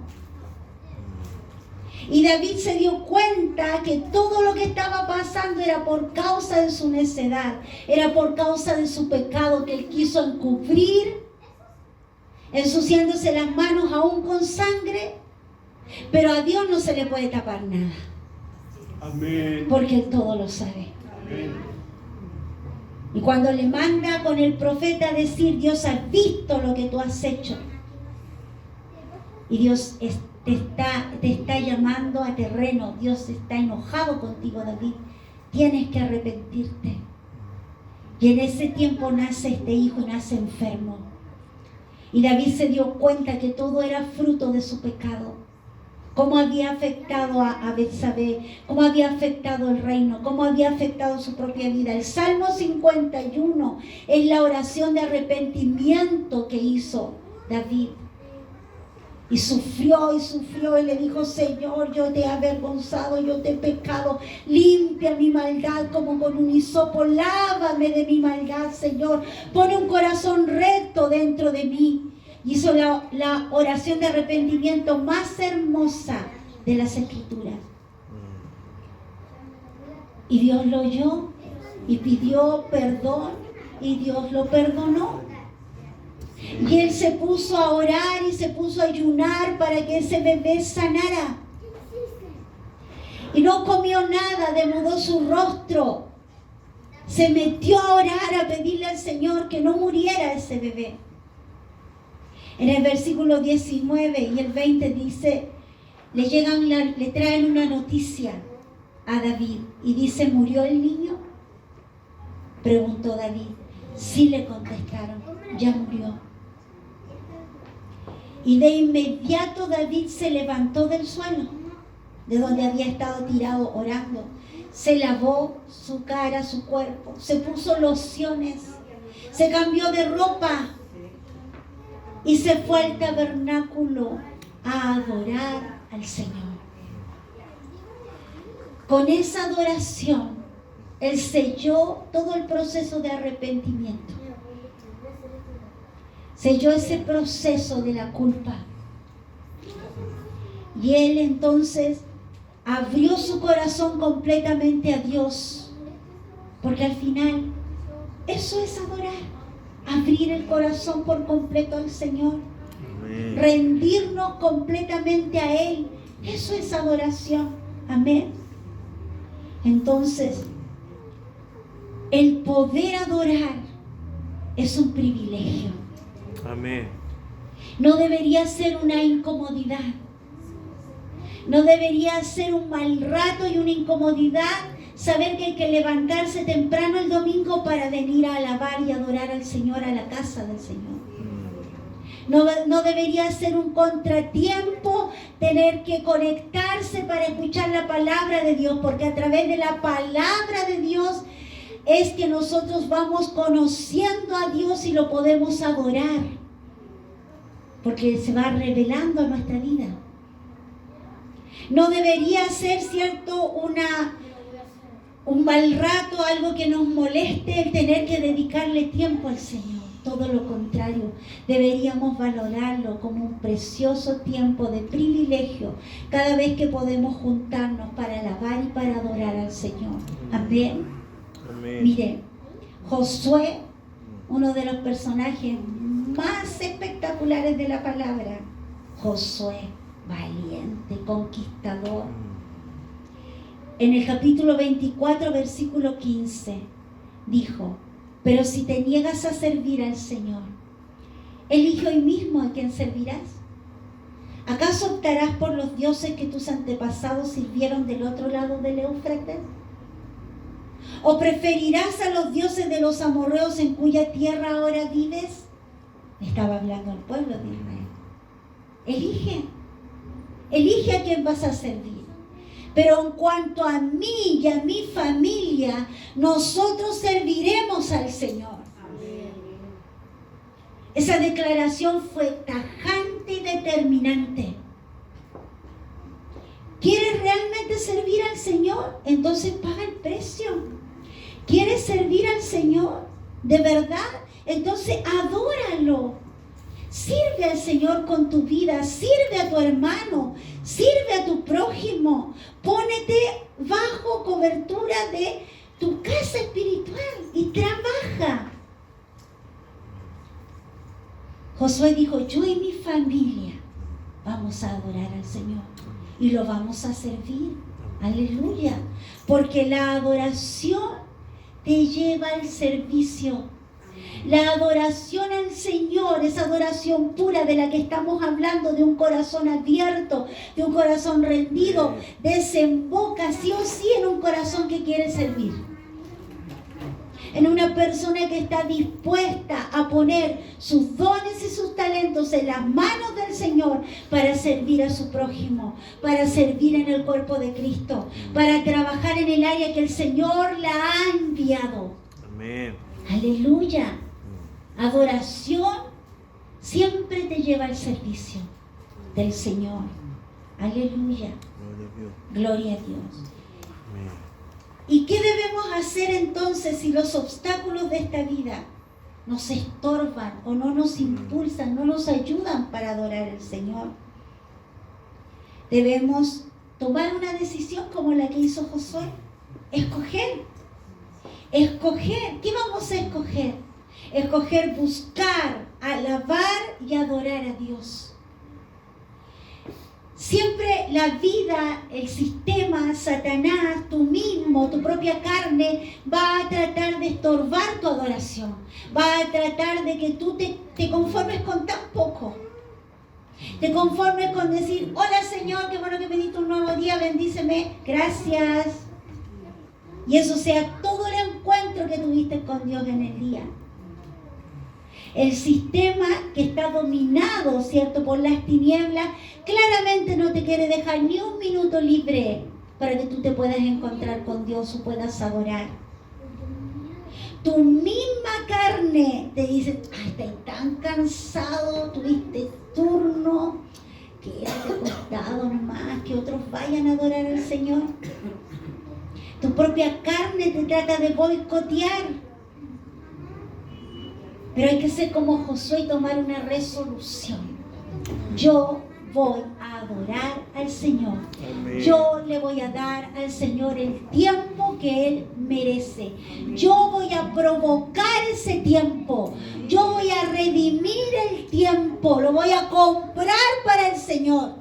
Y David se dio cuenta que todo lo que estaba pasando era por causa de su necedad, era por causa de su pecado que él quiso encubrir, ensuciándose las manos aún con sangre. Pero a Dios no se le puede tapar nada.
Amén.
Porque Él todo lo sabe.
Amén.
Y cuando le manda con el profeta a decir: Dios ha visto lo que tú has hecho. Y Dios te está llamando a terreno. Dios está enojado contigo, David. Tienes que arrepentirte. Y en ese tiempo nace este hijo y nace enfermo. Y David se dio cuenta que todo era fruto de su pecado. Cómo había afectado a Betsabé, cómo había afectado el reino, cómo había afectado su propia vida. El Salmo 51 es la oración de arrepentimiento que hizo David. Y sufrió y le dijo: Señor, yo te he avergonzado, yo te he pecado, limpia mi maldad como con un hisopo, lávame de mi maldad, Señor, pone un corazón recto dentro de mí. Hizo la oración de arrepentimiento más hermosa de las Escrituras. Y Dios lo oyó y pidió perdón y Dios lo perdonó. Y él se puso a orar y se puso a ayunar para que ese bebé sanara. Y no comió nada, demudó su rostro. Se metió a orar, a pedirle al Señor que no muriera ese bebé. En el versículo 19 y el 20 dice, le traen una noticia a David y dice: ¿murió el niño? Preguntó David. Sí, le contestaron, ya murió. Y de inmediato David se levantó del suelo, de donde había estado tirado orando. Se lavó su cara, su cuerpo, se puso lociones, se cambió de ropa y se fue al tabernáculo a adorar al Señor. Con esa adoración, él selló todo el proceso de arrepentimiento. Selló ese proceso de la culpa. Y él entonces abrió su corazón completamente a Dios. Porque al final, eso es adorar. Abrir el corazón por completo al Señor. Amén. Rendirnos completamente a Él. Eso es adoración. Amén. Entonces, el poder adorar es un privilegio.
Amén.
No debería ser una incomodidad. No debería ser un mal rato y una incomodidad saber que hay que levantarse temprano el domingo para venir a alabar y adorar al Señor a la casa del Señor. No debería ser un contratiempo tener que conectarse para escuchar la palabra de Dios, porque a través de la palabra de Dios es que nosotros vamos conociendo a Dios y lo podemos adorar, porque se va revelando a nuestra vida. No debería ser, ¿cierto?, un mal rato, algo que nos moleste el tener que dedicarle tiempo al Señor. Todo lo contrario, deberíamos valorarlo como un precioso tiempo de privilegio cada vez que podemos juntarnos para alabar y para adorar al Señor. Amén. Amén. Mire, Josué, uno de los personajes más espectaculares de la palabra. Josué, valiente, conquistador. En el capítulo 24, versículo 15, dijo: pero si te niegas a servir al Señor, elige hoy mismo a quién servirás. ¿Acaso optarás por los dioses que tus antepasados sirvieron del otro lado del Éufrates? ¿O preferirás a los dioses de los amorreos en cuya tierra ahora vives? Estaba hablando al pueblo de Israel. Elige a quién vas a servir. Pero en cuanto a mí y a mi familia, nosotros serviremos al Señor. Amén. Esa declaración fue tajante y determinante. ¿Quieres realmente servir al Señor? Entonces paga el precio. ¿Quieres servir al Señor de verdad? Entonces adóralo. Sirve al Señor con tu vida, sirve a tu hermano, sirve a tu prójimo. Pónete bajo cobertura de tu casa espiritual y trabaja. Josué dijo: yo y mi familia vamos a adorar al Señor y lo vamos a servir. Aleluya. Porque la adoración te lleva al servicio. La adoración al Señor, esa adoración pura de la que estamos hablando, de un corazón abierto, de un corazón rendido, desemboca sí o sí en un corazón que quiere servir. En una persona que está dispuesta a poner sus dones y sus talentos en las manos del Señor para servir a su prójimo, para servir en el cuerpo de Cristo, para trabajar en el área que el Señor la ha enviado. Amén. Aleluya. Adoración siempre te lleva al servicio del Señor. Aleluya. Gloria a Dios. Amén. ¿Y qué debemos hacer entonces si los obstáculos de esta vida nos estorban o no nos impulsan, no nos ayudan para adorar al Señor? Debemos tomar una decisión como la que hizo Josué. Escoger. ¿Qué vamos a escoger? Escoger buscar, alabar y adorar a Dios. Siempre la vida, el sistema, Satanás, tú mismo, tu propia carne, va a tratar de estorbar tu adoración. Va a tratar de que tú te conformes con tan poco. Te conformes con decir: hola Señor, qué bueno que me diste un nuevo día, bendíceme, gracias. Y eso sea todo el encuentro que tuviste con Dios en el día. El sistema que está dominado, ¿cierto?, por las tinieblas, claramente no te quiere dejar ni un minuto libre para que tú te puedas encontrar con Dios o puedas adorar. Tu misma carne te dice: ay, estás tan cansado, tuviste turno, quédate acostado nomás, que otros vayan a adorar al Señor. Tu propia carne te trata de boicotear. Pero hay que ser como Josué y tomar una resolución. Yo voy a adorar al Señor. Amén. Yo le voy a dar al Señor el tiempo que Él merece. Yo voy a provocar ese tiempo. Yo voy a redimir el tiempo. Lo voy a comprar para el Señor.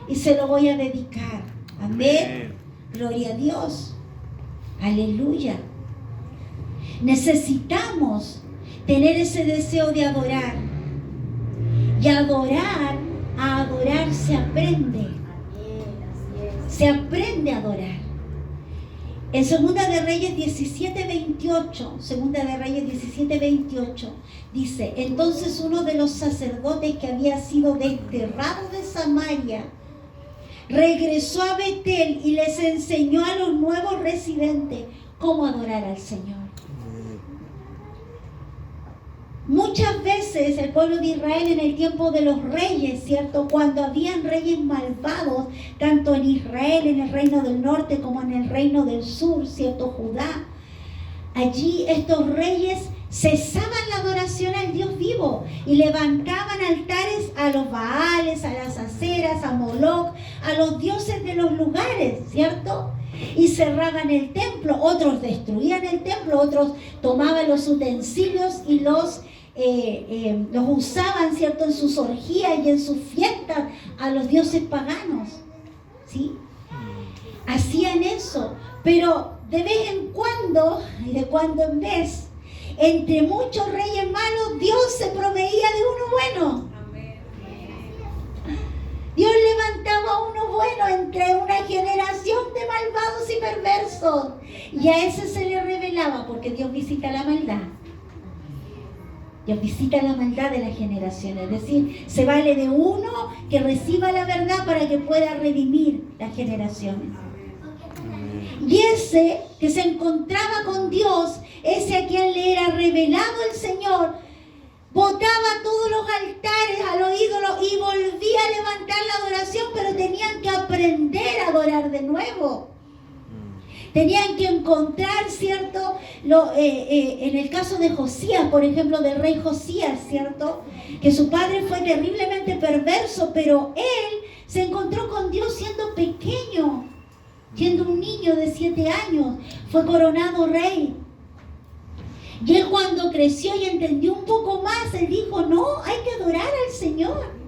Y se lo voy a dedicar. Amén. Gloria a Dios. Aleluya. Necesitamos tener ese deseo de adorar. Y a adorar se aprende. Se aprende a adorar. En Segunda de Reyes 17:28, Segunda de Reyes 17:28, dice: entonces uno de los sacerdotes que había sido desterrado de Samaria regresó a Betel y les enseñó a los nuevos residentes cómo adorar al Señor. Muchas veces el pueblo de Israel en el tiempo de los reyes, ¿cierto? Cuando habían reyes malvados, tanto en Israel, en el reino del norte, como en el reino del sur, ¿cierto? Judá. Allí estos reyes cesaban la adoración al Dios vivo y levantaban altares a los Baales, a las aceras, a Moloch, a los dioses de los lugares, ¿cierto? Y cerraban el templo. Otros destruían el templo, otros tomaban los utensilios y los usaban, ¿cierto?, en sus orgías y en sus fiestas a los dioses paganos, ¿sí? Hacían eso, pero de vez en cuando, y de cuando en vez, entre muchos reyes malos, Dios se proveía de uno bueno. Dios levantaba a uno bueno entre una generación de malvados y perversos, y a ese se le revelaba, porque Dios visita la maldad. Dios visita la maldad de la generación, es decir, se vale de uno que reciba la verdad para que pueda redimir las generaciones. Y ese que se encontraba con Dios, ese a quien le era revelado el Señor, botaba todos los altares a los ídolos y volvía a levantar la adoración, pero tenían que aprender a adorar de nuevo. Tenían que encontrar, ¿cierto? En el caso de Josías, por ejemplo, del rey Josías, ¿cierto? Que su padre fue terriblemente perverso, pero él se encontró con Dios siendo pequeño, siendo un niño de 7 años, fue coronado rey. Y él cuando creció y entendió un poco más, él dijo, no, hay que adorar al Señor.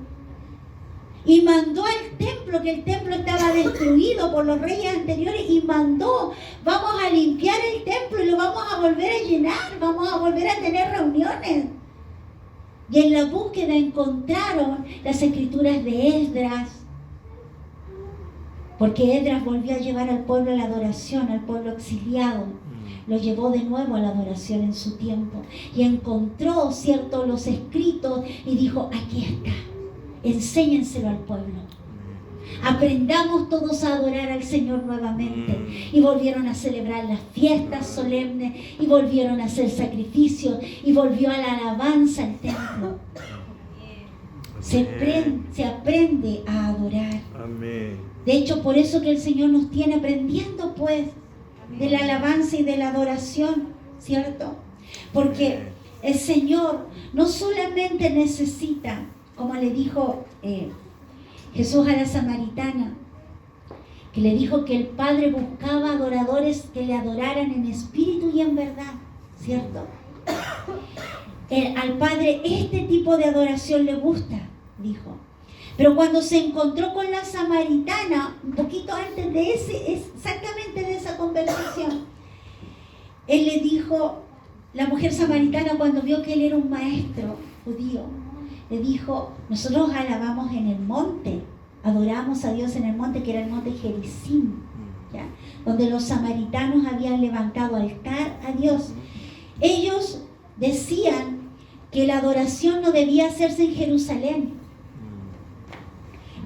Y mandó al templo, que el templo estaba destruido por los reyes anteriores, y mandó, vamos a limpiar el templo y lo vamos a volver a llenar, vamos a volver a tener reuniones. Y en la búsqueda encontraron las escrituras de Esdras, porque Esdras volvió a llevar al pueblo a la adoración, al pueblo exiliado. Lo llevó de nuevo a la adoración en su tiempo. Y encontró, ¿cierto?, los escritos y dijo, aquí está. Enséñenselo al pueblo. Aprendamos todos a adorar al Señor nuevamente. Y volvieron a celebrar las fiestas solemnes, y volvieron a hacer sacrificios, y volvió a la alabanza al templo. Se aprende a adorar. De hecho, por eso que el Señor nos tiene aprendiendo, pues, de la alabanza y de la adoración, ¿cierto? Porque el Señor no solamente necesita, como le dijo Jesús a la samaritana, que le dijo que el Padre buscaba adoradores que le adoraran en espíritu y en verdad, ¿cierto? Al Padre este tipo de adoración le gusta, dijo. Pero cuando se encontró con la samaritana, un poquito antes de exactamente de esa conversación, él le dijo, la mujer samaritana, cuando vio que él era un maestro judío, le dijo, nosotros alabamos en el monte, adoramos a Dios en el monte, que era el monte Gerizim, ¿ya? Donde los samaritanos habían levantado altar a Dios. Ellos decían que la adoración no debía hacerse en Jerusalén.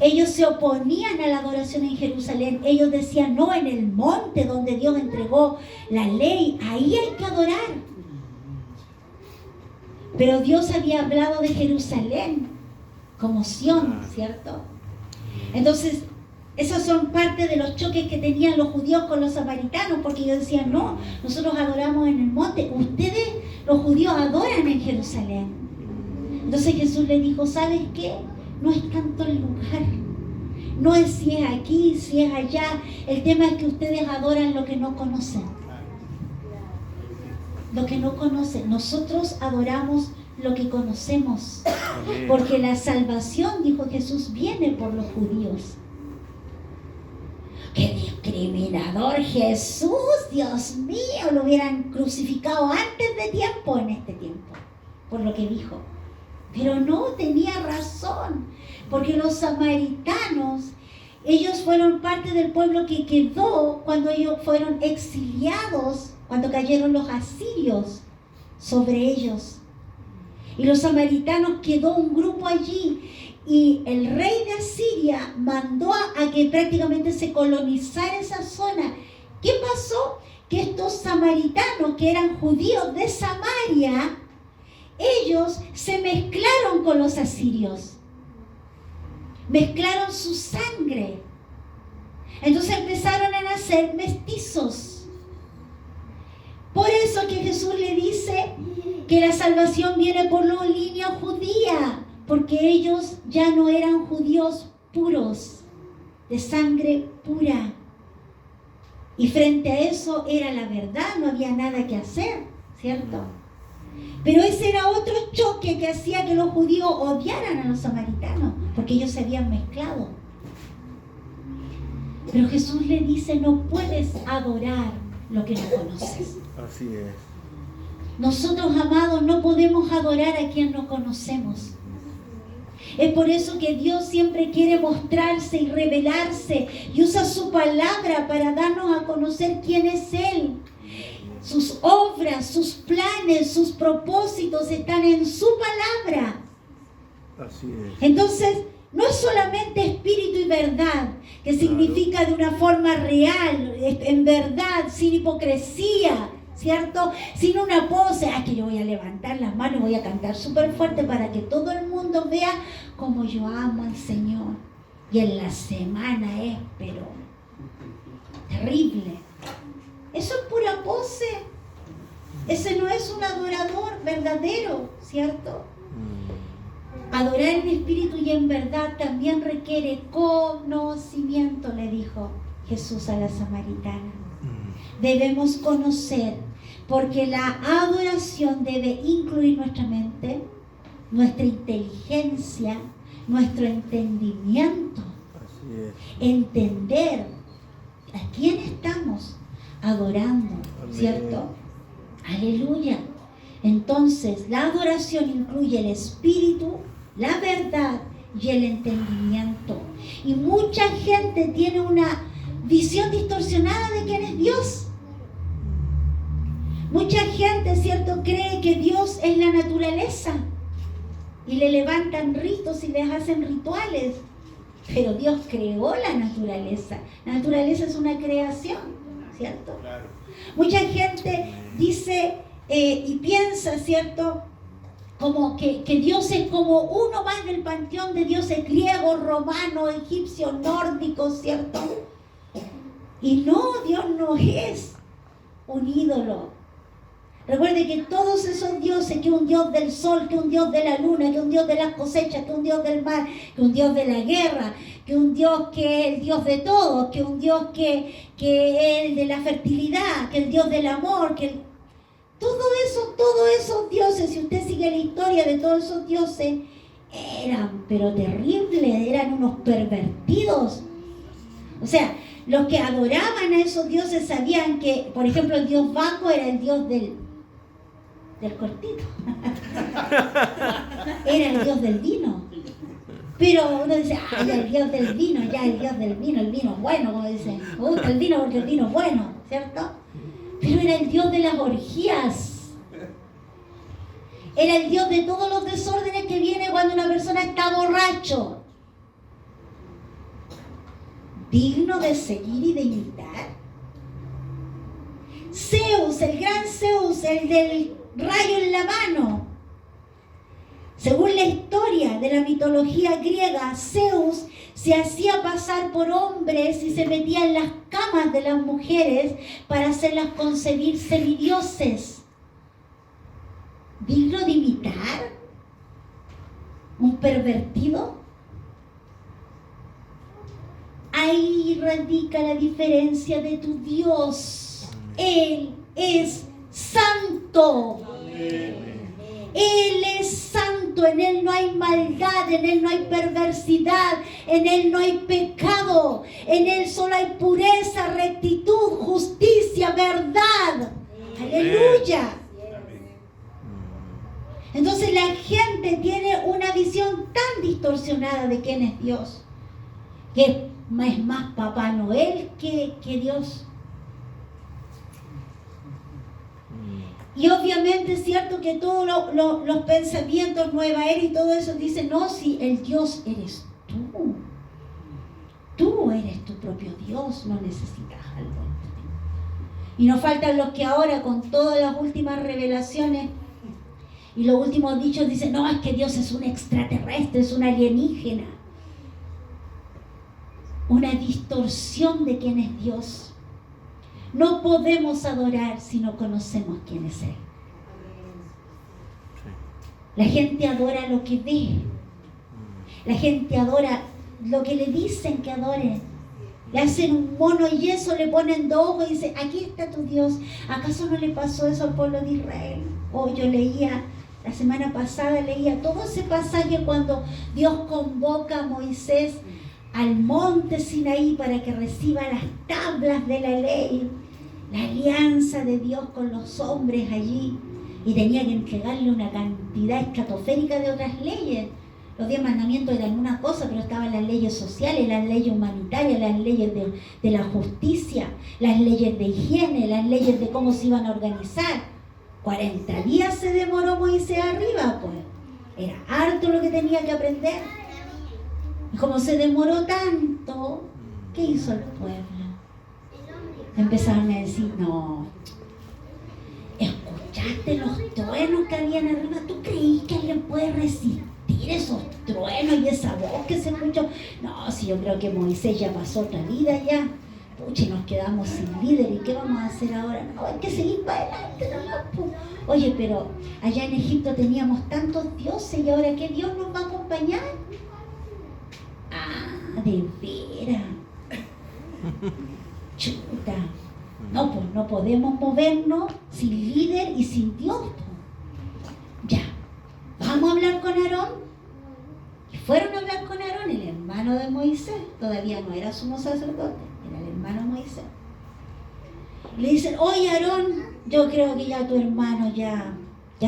Ellos se oponían a la adoración en Jerusalén. Ellos decían, no, en el monte donde Dios entregó la ley, ahí hay que adorar. Pero Dios había hablado de Jerusalén como Sión, ¿cierto? Entonces, esos son parte de los choques que tenían los judíos con los samaritanos, porque ellos decían, no, nosotros adoramos en el monte, ustedes, los judíos, adoran en Jerusalén. Entonces Jesús le dijo, ¿sabes qué? No es tanto el lugar, no es si es aquí, si es allá, el tema es que ustedes adoran lo que no conocen. Lo que no conocen, nosotros adoramos lo que conocemos, porque la salvación, dijo Jesús, viene por los judíos. ¡Qué discriminador Jesús! Dios mío, lo hubieran crucificado antes de tiempo, en este tiempo, por lo que dijo. Pero no, tenía razón, porque los samaritanos Ellos fueron parte del pueblo que quedó cuando ellos fueron exiliados, cuando cayeron los asirios sobre ellos. Y los samaritanos, quedó un grupo allí. Y el rey de Asiria mandó a que prácticamente se colonizara esa zona. ¿Qué pasó? Que estos samaritanos, que eran judíos de Samaria, ellos se mezclaron con los asirios. Mezclaron su sangre. Entonces empezaron a nacer mestizos. Por eso que Jesús le dice que la salvación viene por la línea judía, porque ellos ya no eran judíos puros, de sangre pura. Y frente a eso era la verdad, no había nada que hacer, ¿cierto? Pero ese era otro choque que hacía que los judíos odiaran a los samaritanos, porque ellos se habían mezclado. Pero Jesús le dice, no puedes adorar lo que no conoces.
Así es.
Nosotros, amados, no podemos adorar a quien no conocemos. Es por eso que Dios siempre quiere mostrarse y revelarse y usa su palabra para darnos a conocer quién es Él. Sus obras, sus planes, sus propósitos están en su palabra.
Así es.
Entonces, no es solamente espíritu y verdad, que significa de una forma real, en verdad, sin hipocresía, ¿cierto? Sin una pose, que yo voy a levantar las manos y voy a cantar súper fuerte para que todo el mundo vea cómo yo amo al Señor. Y en la semana es, pero terrible. Eso es pura pose. Ese no es un adorador verdadero, ¿cierto? Adorar en espíritu y en verdad también requiere conocimiento, le dijo Jesús a la samaritana. Debemos conocer, porque la adoración debe incluir nuestra mente, nuestra inteligencia, nuestro entendimiento.
Así es.
Entender a quién estamos adorando, ¿cierto? Aleluya. Entonces, la adoración incluye el espíritu, la verdad y el entendimiento. Y mucha gente tiene una visión distorsionada de quién es Dios. Mucha gente, ¿cierto?, cree que Dios es la naturaleza y le levantan ritos y les hacen rituales. Pero Dios creó la naturaleza. La naturaleza es una creación, ¿cierto?
Claro.
Mucha gente dice y piensa, ¿cierto?, como que Dios es como uno más del panteón de dioses griegos, romanos, egipcios, nórdicos, ¿cierto? Y no, Dios no es un ídolo. Recuerde que todos esos dioses, que un dios del sol, que un dios de la luna, que un dios de las cosechas, que un dios del mar, que un dios de la guerra, que un dios que es el dios de todos, que un dios que es el de la fertilidad, que el dios del amor, todos esos dioses, si usted sigue la historia de todos esos dioses, eran pero terribles, eran unos pervertidos. O sea, los que adoraban a esos dioses sabían que, por ejemplo, el dios Baco era el dios del cortito. Era el dios del vino. Pero uno dice, ya el dios del vino, el vino es bueno, como dicen. Me gusta el vino porque el vino es bueno, ¿cierto? Pero era el dios de las orgías. Era el dios de todos los desórdenes que viene cuando una persona está borracho. Digno de seguir y de imitar. Zeus, el gran Zeus, el del rayo en la mano. Según la historia de la mitología griega, Zeus se hacía pasar por hombres y se metía en las camas de las mujeres para hacerlas concebir semidioses. ¿Digno de imitar? ¿Un pervertido? Ahí radica la diferencia de tu Dios. Él es santo. Él es santo, en Él no hay maldad, en Él no hay perversidad, en Él no hay pecado, en Él solo hay pureza, rectitud, justicia, verdad. Aleluya. Entonces la gente tiene una visión tan distorsionada de quién es Dios, que es más Papá Noel que Dios. Y obviamente es cierto que todos los pensamientos, nueva era y todo eso dicen, no, si el Dios eres tú. Tú eres tu propio Dios, no necesitas algo. Y nos faltan los que ahora con todas las últimas revelaciones y los últimos dichos dicen, no, es que Dios es un extraterrestre, es un alienígena. Una distorsión de quién es Dios. No podemos adorar si no conocemos quién es Él. La gente adora lo que ve. La gente adora lo que le dicen que adore. Le hacen un mono y eso, le ponen dos ojos y dicen, aquí está tu Dios. ¿Acaso no le pasó eso al pueblo de Israel? Yo leía, la semana pasada leía todo ese pasaje cuando Dios convoca a Moisés al monte Sinaí para que reciba las tablas de la ley, la alianza de Dios con los hombres allí, y tenía que entregarle una cantidad estratosférica de otras leyes. Los 10 mandamientos eran una cosa, pero estaban las leyes sociales, las leyes humanitarias, las leyes de la justicia, las leyes de higiene, las leyes de cómo se iban a organizar. 40 días se demoró Moisés arriba, pues. Era harto lo que tenía que aprender. Y como se demoró tanto, ¿qué hizo el pueblo? Empezaron a decir, no, ¿escuchaste los truenos que habían arriba? ¿Tú creí que alguien puede resistir esos truenos y esa voz que se escuchó? No, si yo creo que Moisés ya pasó otra vida ya. Pucha, nos quedamos sin líder, ¿y qué vamos a hacer ahora? No, hay que seguir para adelante, no. Oye, pero allá en Egipto teníamos tantos dioses y ahora ¿qué Dios nos va a acompañar? Ah, de veras. Chuta. No, pues no podemos movernos sin líder y sin Dios. Ya. Vamos a hablar con Aarón. Y fueron a hablar con Aarón, el hermano de Moisés. Todavía no era sumo sacerdote, era el hermano de Moisés. Y le dicen, oye Aarón, yo creo que ya tu hermano ya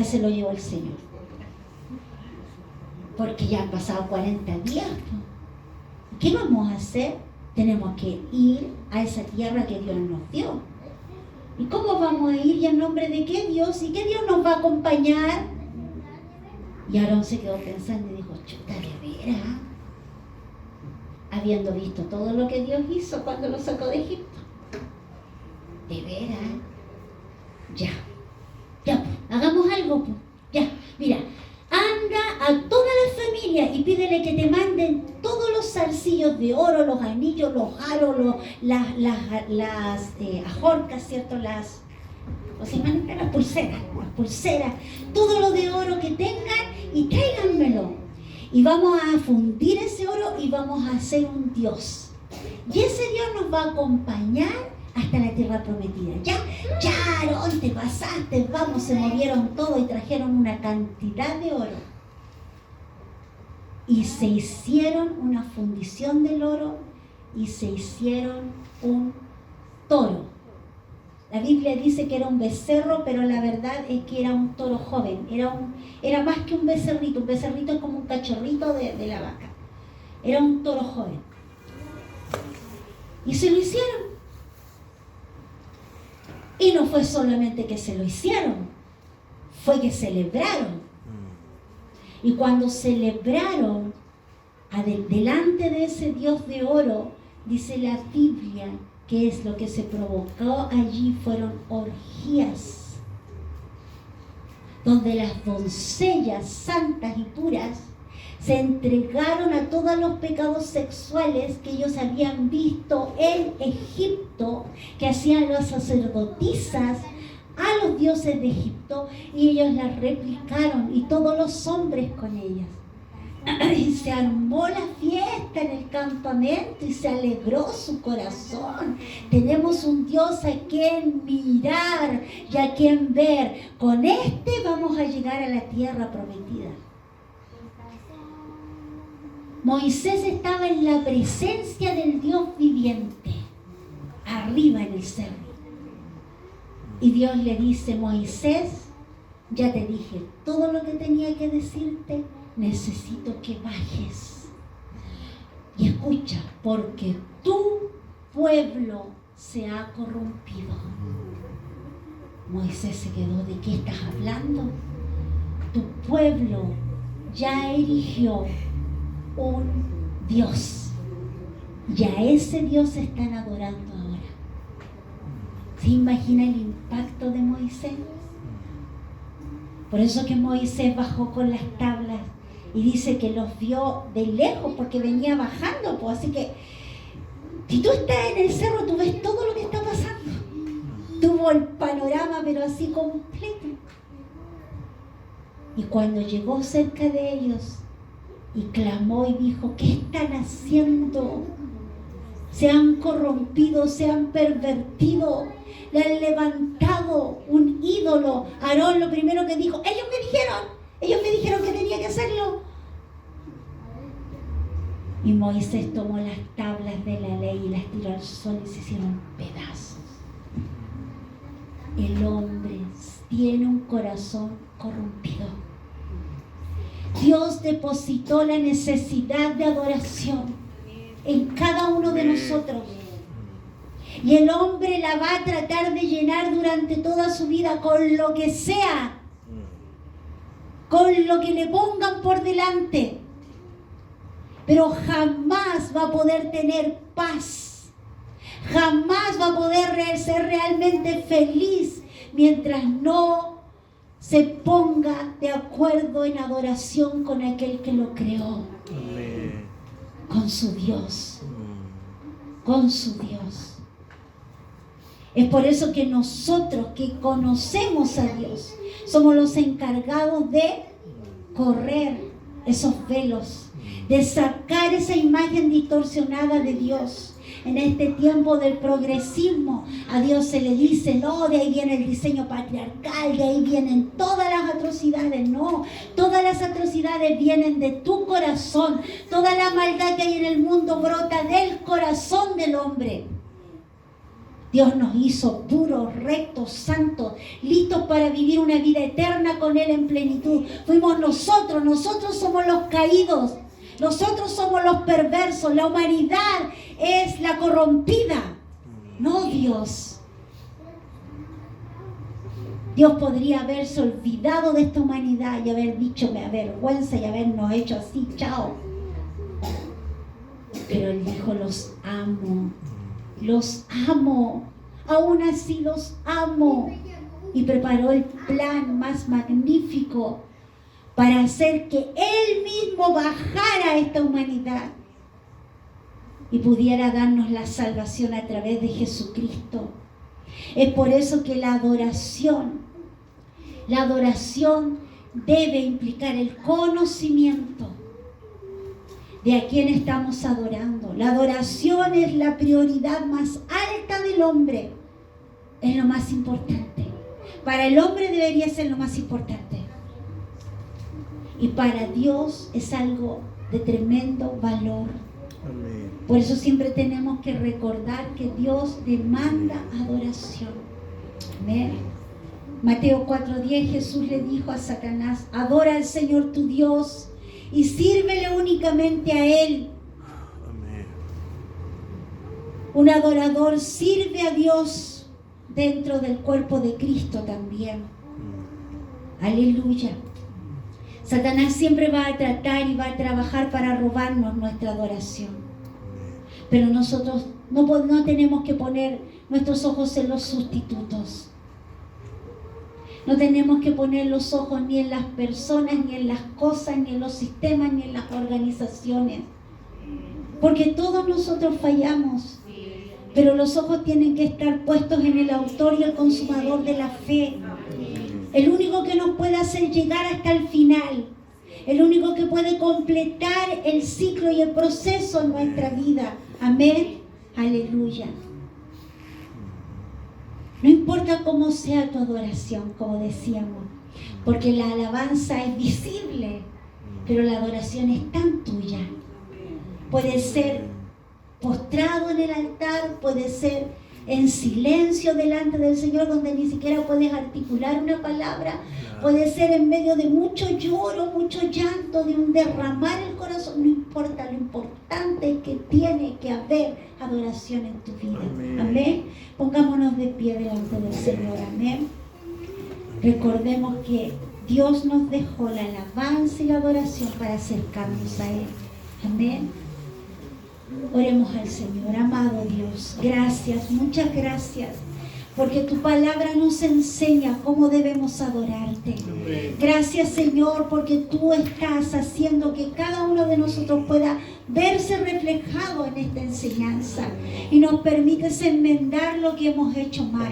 se lo llevó el Señor. Porque ya han pasado 40 días. ¿Qué vamos a hacer? Tenemos que ir a esa tierra que Dios nos dio. ¿Y cómo vamos a ir? ¿Y en nombre de qué Dios? ¿Y qué Dios nos va a acompañar? Y Aarón se quedó pensando y dijo, chuta, de veras. Habiendo visto todo lo que Dios hizo cuando lo sacó de Egipto. De veras. Ya, pues, hagamos algo, pues. Ya, mira. Anda a todas las familias y pídele que te manden todos los zarcillos de oro, los anillos, los aros, las ajorcas, ¿cierto? Las pulseras, todo lo de oro que tengan y tráiganmelo. Y vamos a fundir ese oro y vamos a hacer un Dios. Y ese Dios nos va a acompañar hasta la tierra prometida. Ya, Aarón, te pasaste, vamos, se movieron todo y trajeron una cantidad de oro. Y se hicieron una fundición del oro y se hicieron un toro. La Biblia dice que era un becerro, pero la verdad es que era un toro joven. Era más que un becerrito. Un becerrito es como un cachorrito de la vaca. Era un toro joven. Y se lo hicieron. Y no fue solamente que se lo hicieron, fue que celebraron. Y cuando celebraron delante de ese Dios de oro, dice la Biblia que es lo que se provocó allí fueron orgías, donde las doncellas santas y puras se entregaron a todos los pecados sexuales que ellos habían visto en Egipto, que hacían las sacerdotisas a los dioses de Egipto, y ellos las replicaron, y todos los hombres con ellas. Y se armó la fiesta en el campamento y se alegró su corazón. Tenemos un Dios a quien mirar y a quien ver. Con este vamos a llegar a la tierra prometida. Moisés estaba en la presencia del Dios viviente, arriba en el cerro. Y Dios le dice, Moisés, ya te dije todo lo que tenía que decirte, necesito que bajes. Y escucha, porque tu pueblo se ha corrompido. Moisés se quedó, ¿de qué estás hablando? Tu pueblo ya erigió un Dios. Y a ese Dios están adorando ahora. ¿Se imagina el impacto de Moisés? Por eso que Moisés bajó con las tablas y dice que los vio de lejos porque venía bajando. Pues, así que si tú estás en el cerro, tú ves todo lo que está pasando. Tuvo el panorama, pero así completo. Y cuando llegó cerca de ellos y clamó y dijo, ¿qué están haciendo? Se han corrompido, se han pervertido, le han levantado un ídolo. Aarón lo primero que dijo, ellos me dijeron que tenía que hacerlo. Y Moisés tomó las tablas de la ley y las tiró al suelo y se hicieron pedazos. El hombre tiene un corazón corrompido. Dios depositó la necesidad de adoración en cada uno de nosotros. Y el hombre la va a tratar de llenar durante toda su vida con lo que sea, con lo que le pongan por delante. Pero jamás va a poder tener paz. Jamás va a poder ser realmente feliz mientras no se ponga de acuerdo en adoración con aquel que lo creó.
Amén.
Con su Dios. Con su Dios. Es por eso que nosotros que conocemos a Dios somos los encargados de correr esos velos, de sacar esa imagen distorsionada de Dios. En este tiempo del progresismo, a Dios se le dice, no, de ahí viene el diseño patriarcal, de ahí vienen todas las atrocidades. No, todas las atrocidades vienen de tu corazón. Toda la maldad que hay en el mundo brota del corazón del hombre. Dios nos hizo puros, rectos, santos, listos para vivir una vida eterna con Él en plenitud. Fuimos nosotros somos los caídos. Nosotros somos los perversos, la humanidad es la corrompida, no Dios. Dios podría haberse olvidado de esta humanidad y haber dicho, me avergüenza y habernos hecho así, chao. Pero Él dijo, los amo, aún así los amo. Y preparó el plan más magnífico para hacer que Él mismo bajara a esta humanidad y pudiera darnos la salvación a través de Jesucristo. Es por eso que la adoración debe implicar el conocimiento de a quién estamos adorando. La adoración es la prioridad más alta del hombre, es lo más importante. Para el hombre debería ser lo más importante. Y para Dios es algo de tremendo valor.
Amén.
Por eso siempre tenemos que recordar que Dios demanda adoración. Amén. Mateo 4:10, Jesús le dijo a Satanás, adora al Señor tu Dios y sírvele únicamente a Él.
Amén.
Un adorador sirve a Dios dentro del cuerpo de Cristo también. Aleluya. Satanás siempre va a tratar y va a trabajar para robarnos nuestra adoración. Pero nosotros no tenemos que poner nuestros ojos en los sustitutos. No tenemos que poner los ojos ni en las personas, ni en las cosas, ni en los sistemas, ni en las organizaciones. Porque todos nosotros fallamos. Pero los ojos tienen que estar puestos en el autor y el consumador de la fe. El único que nos puede hacer llegar hasta el final. El único que puede completar el ciclo y el proceso en nuestra vida. Amén. Aleluya. No importa cómo sea tu adoración, como decíamos. Porque la alabanza es visible. Pero la adoración es tan tuya. Puede ser postrado en el altar, puede ser en silencio delante del Señor, donde ni siquiera puedes articular una palabra. Puede ser en medio de mucho lloro, mucho llanto, de un derramar el corazón. No importa, lo importante es que tiene que haber adoración en tu vida. Amén. Pongámonos de pie delante del Señor. Amén. Recordemos que Dios nos dejó la alabanza y la adoración para acercarnos a Él. Amén. Oremos al Señor. Amado Dios, gracias, muchas gracias, porque tu palabra nos enseña cómo debemos adorarte. Gracias, Señor, porque tú estás haciendo que cada uno de nosotros pueda verse reflejado en esta enseñanza y nos permites enmendar lo que hemos hecho mal.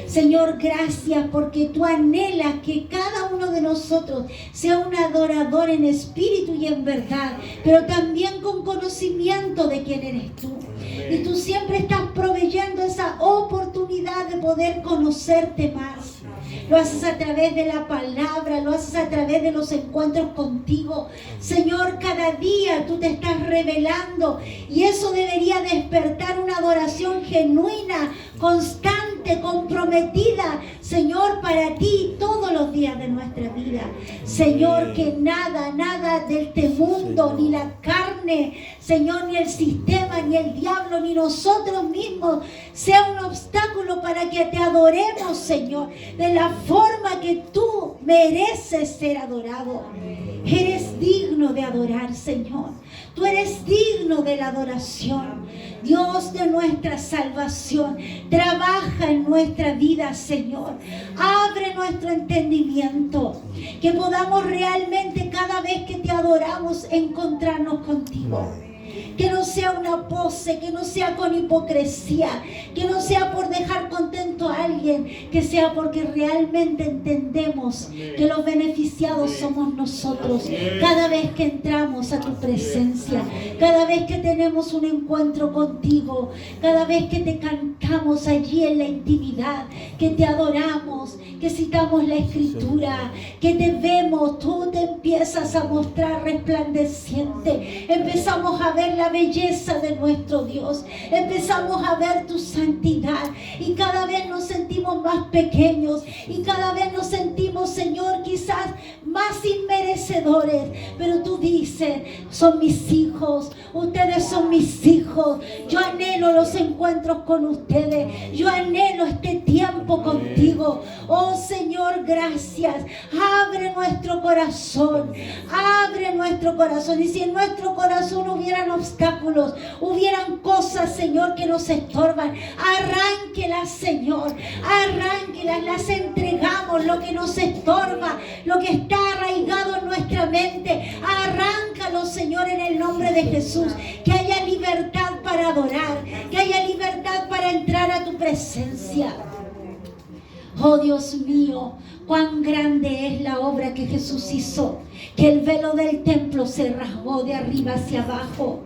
Señor, gracias porque tú anhelas que cada uno de nosotros sea un adorador en espíritu y en verdad, pero también con conocimiento de quién eres tú. Y tú siempre estás proveyendo esa oportunidad de poder conocerte más. Lo haces a través de la palabra, lo haces a través de los encuentros contigo. Señor, cada día tú te estás revelando y eso debería despertar una adoración genuina, constante, comprometida, Señor, para ti todos los días de nuestra vida. Señor, que nada de este mundo, ni la carne, Señor, ni el sistema, ni el diablo, ni nosotros mismos sea un obstáculo para que te adoremos, Señor, de la forma que tú mereces ser adorado. Eres digno de adorar, Señor. Tú eres digno de la adoración. Dios de nuestra salvación, trabaja en nuestra vida, Señor. Abre nuestro entendimiento, que podamos realmente cada vez que te adoramos encontrarnos contigo. Que no sea una pose, que no sea con hipocresía, que no sea por dejar contento a alguien, que sea porque realmente entendemos que los beneficiados somos nosotros. Cada vez que entramos a tu presencia, cada vez que tenemos un encuentro contigo, cada vez que te cantamos allí en la intimidad, que te adoramos, que citamos la Escritura, que te vemos, tú te empiezas a mostrar resplandeciente. Empezamos a ver la belleza de nuestro Dios, empezamos a ver tu santidad y cada vez nos sentimos más pequeños y cada vez nos sentimos, Señor, quizás más inmerecedores, pero tú dices, son mis hijos, ustedes son mis hijos, yo anhelo los encuentros con ustedes, yo anhelo este tiempo contigo. Oh Señor, gracias. Abre nuestro corazón, y si en nuestro corazón hubieran obstáculos, hubieran cosas, Señor, que nos estorban, arránquelas, Señor, arránquelas, las entregamos, lo que nos estorba, lo que está arraigado en nuestra mente, arráncalo, Señor, en el nombre de Jesús. Que haya libertad para adorar, que haya libertad para entrar a tu presencia. Oh Dios mío, cuán grande es la obra que Jesús hizo, que el velo del templo se rasgó de arriba hacia abajo,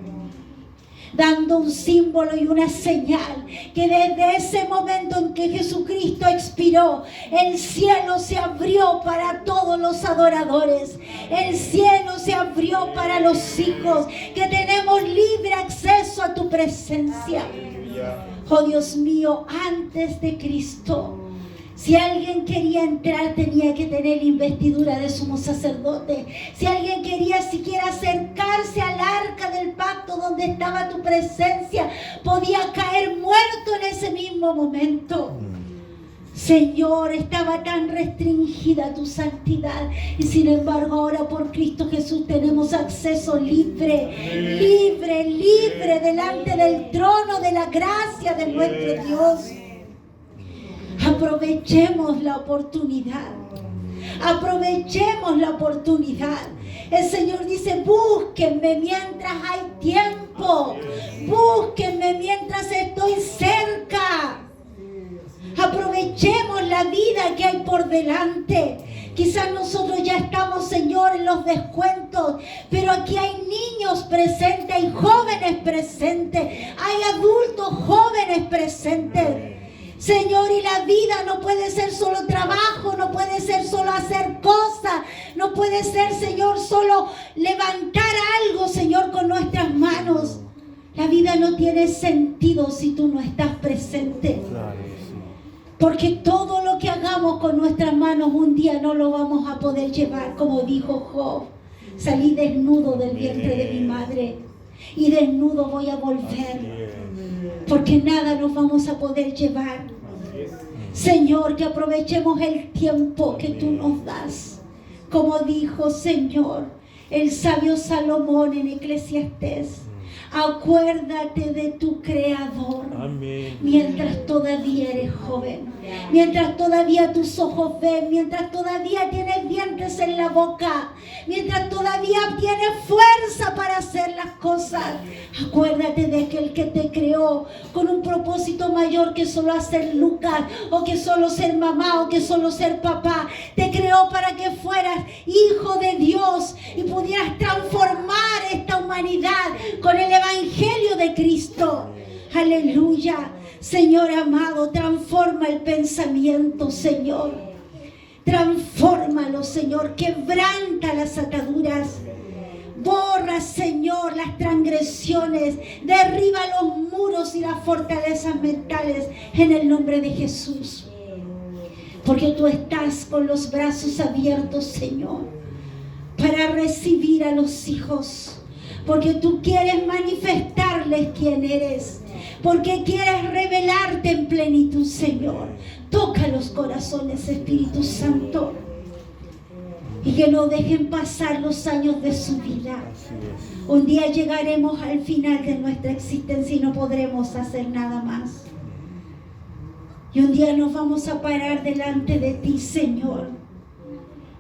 dando un símbolo y una señal, que desde ese momento en que Jesucristo expiró, el cielo se abrió para todos los adoradores, el cielo se abrió para los hijos, que tenemos libre acceso a tu presencia. Oh Dios mío, antes de Cristo, si alguien quería entrar, tenía que tener la investidura de sumo sacerdote. Si alguien quería siquiera acercarse al arca del pacto donde estaba tu presencia, podía caer muerto en ese mismo momento. Señor, estaba tan restringida tu santidad y sin embargo ahora por Cristo Jesús tenemos acceso libre delante del trono de la gracia de nuestro Dios. Aprovechemos la oportunidad. Aprovechemos la oportunidad. El Señor dice, búsquenme mientras hay tiempo. Búsquenme mientras estoy cerca. Aprovechemos la vida que hay por delante. Quizás nosotros ya estamos, Señor, en los descuentos, pero aquí hay niños presentes, hay jóvenes presentes, hay adultos jóvenes presentes. Señor, y la vida no puede ser solo trabajo, no puede ser solo hacer cosas, no puede ser, Señor, solo levantar algo, Señor, con nuestras manos. La vida vida no tiene sentido si tú no estás presente.
Claro, sí.
Porque todo lo que hagamos con nuestras manos un día no lo vamos a poder llevar, como dijo Job. Salí desnudo del vientre de mi madre y desnudo voy a volver, porque nada nos vamos a poder llevar. Señor, que aprovechemos el tiempo que tú nos das. Como dijo, Señor, el sabio Salomón en Eclesiastés, acuérdate de tu Creador.
Amén.
Mientras todavía eres joven, mientras todavía tus ojos ven, mientras todavía tienes dientes en la boca, mientras todavía tienes fuerza para hacer las cosas. Acuérdate de aquel que te creó con un propósito mayor que solo hacer lucas, o que solo ser mamá, o que solo ser papá. Te creó para que fueras hijo de Dios y pudieras transformar esta humanidad con el Evangelio de Cristo. Aleluya. Señor amado, transforma el pensamiento, Señor. Transfórmalo, Señor. Quebranta las ataduras. Borra, Señor, las transgresiones. Derriba los muros y las fortalezas mentales en el nombre de Jesús. Porque tú estás con los brazos abiertos, Señor, para recibir a los hijos. Porque tú quieres manifestarles quién eres. Porque quieres revelarte en plenitud, Señor. Toca los corazones, Espíritu Santo. Y que no dejen pasar los años de su vida. Un día llegaremos al final de nuestra existencia y no podremos hacer nada más. Y un día nos vamos a parar delante de ti, Señor.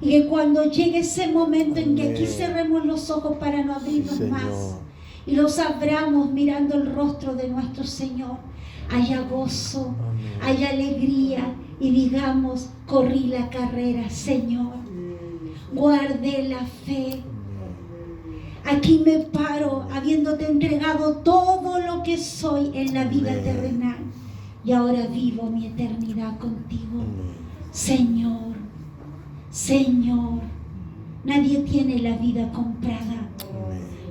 Y que cuando llegue ese momento en que aquí cerremos los ojos para no abrirnos más y los abramos mirando el rostro de nuestro Señor, haya gozo, haya alegría y digamos, corrí la carrera, Señor, guardé la fe. Aquí me paro habiéndote entregado todo lo que soy en la vida terrenal y ahora vivo mi eternidad contigo. Señor, Señor, nadie tiene la vida comprada.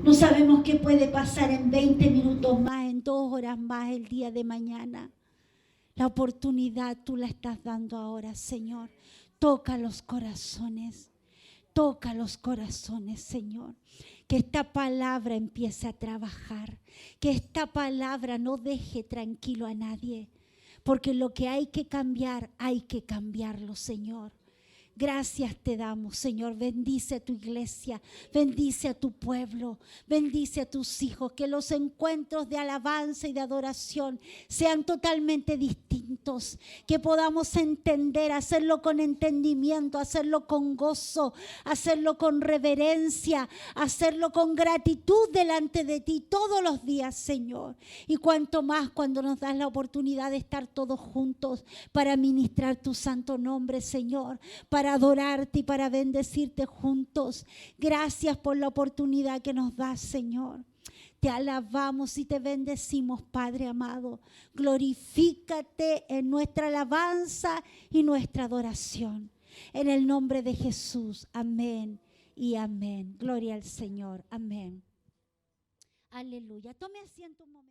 No sabemos qué puede pasar en 20 minutos más, en 2 horas más, el día de mañana. La oportunidad tú la estás dando ahora, Señor. Toca los corazones, Señor. Que esta palabra empiece a trabajar, que esta palabra no deje tranquilo a nadie, porque lo que hay que cambiarlo, Señor. Gracias te damos, Señor. Bendice a tu iglesia, bendice a tu pueblo, bendice a tus hijos. Que los encuentros de alabanza y de adoración sean totalmente distintos. Que podamos entender, hacerlo con entendimiento, hacerlo con gozo, hacerlo con reverencia, hacerlo con gratitud delante de ti todos los días, Señor. Y cuanto más cuando nos das la oportunidad de estar todos juntos para ministrar tu santo nombre, Señor, para adorarte y para bendecirte juntos. Gracias por la oportunidad que nos das, Señor. Te alabamos y te bendecimos, Padre amado. Glorifícate en nuestra alabanza y nuestra adoración. En el nombre de Jesús. Amén y amén. Gloria al Señor. Amén. Aleluya. Tome asiento un momento.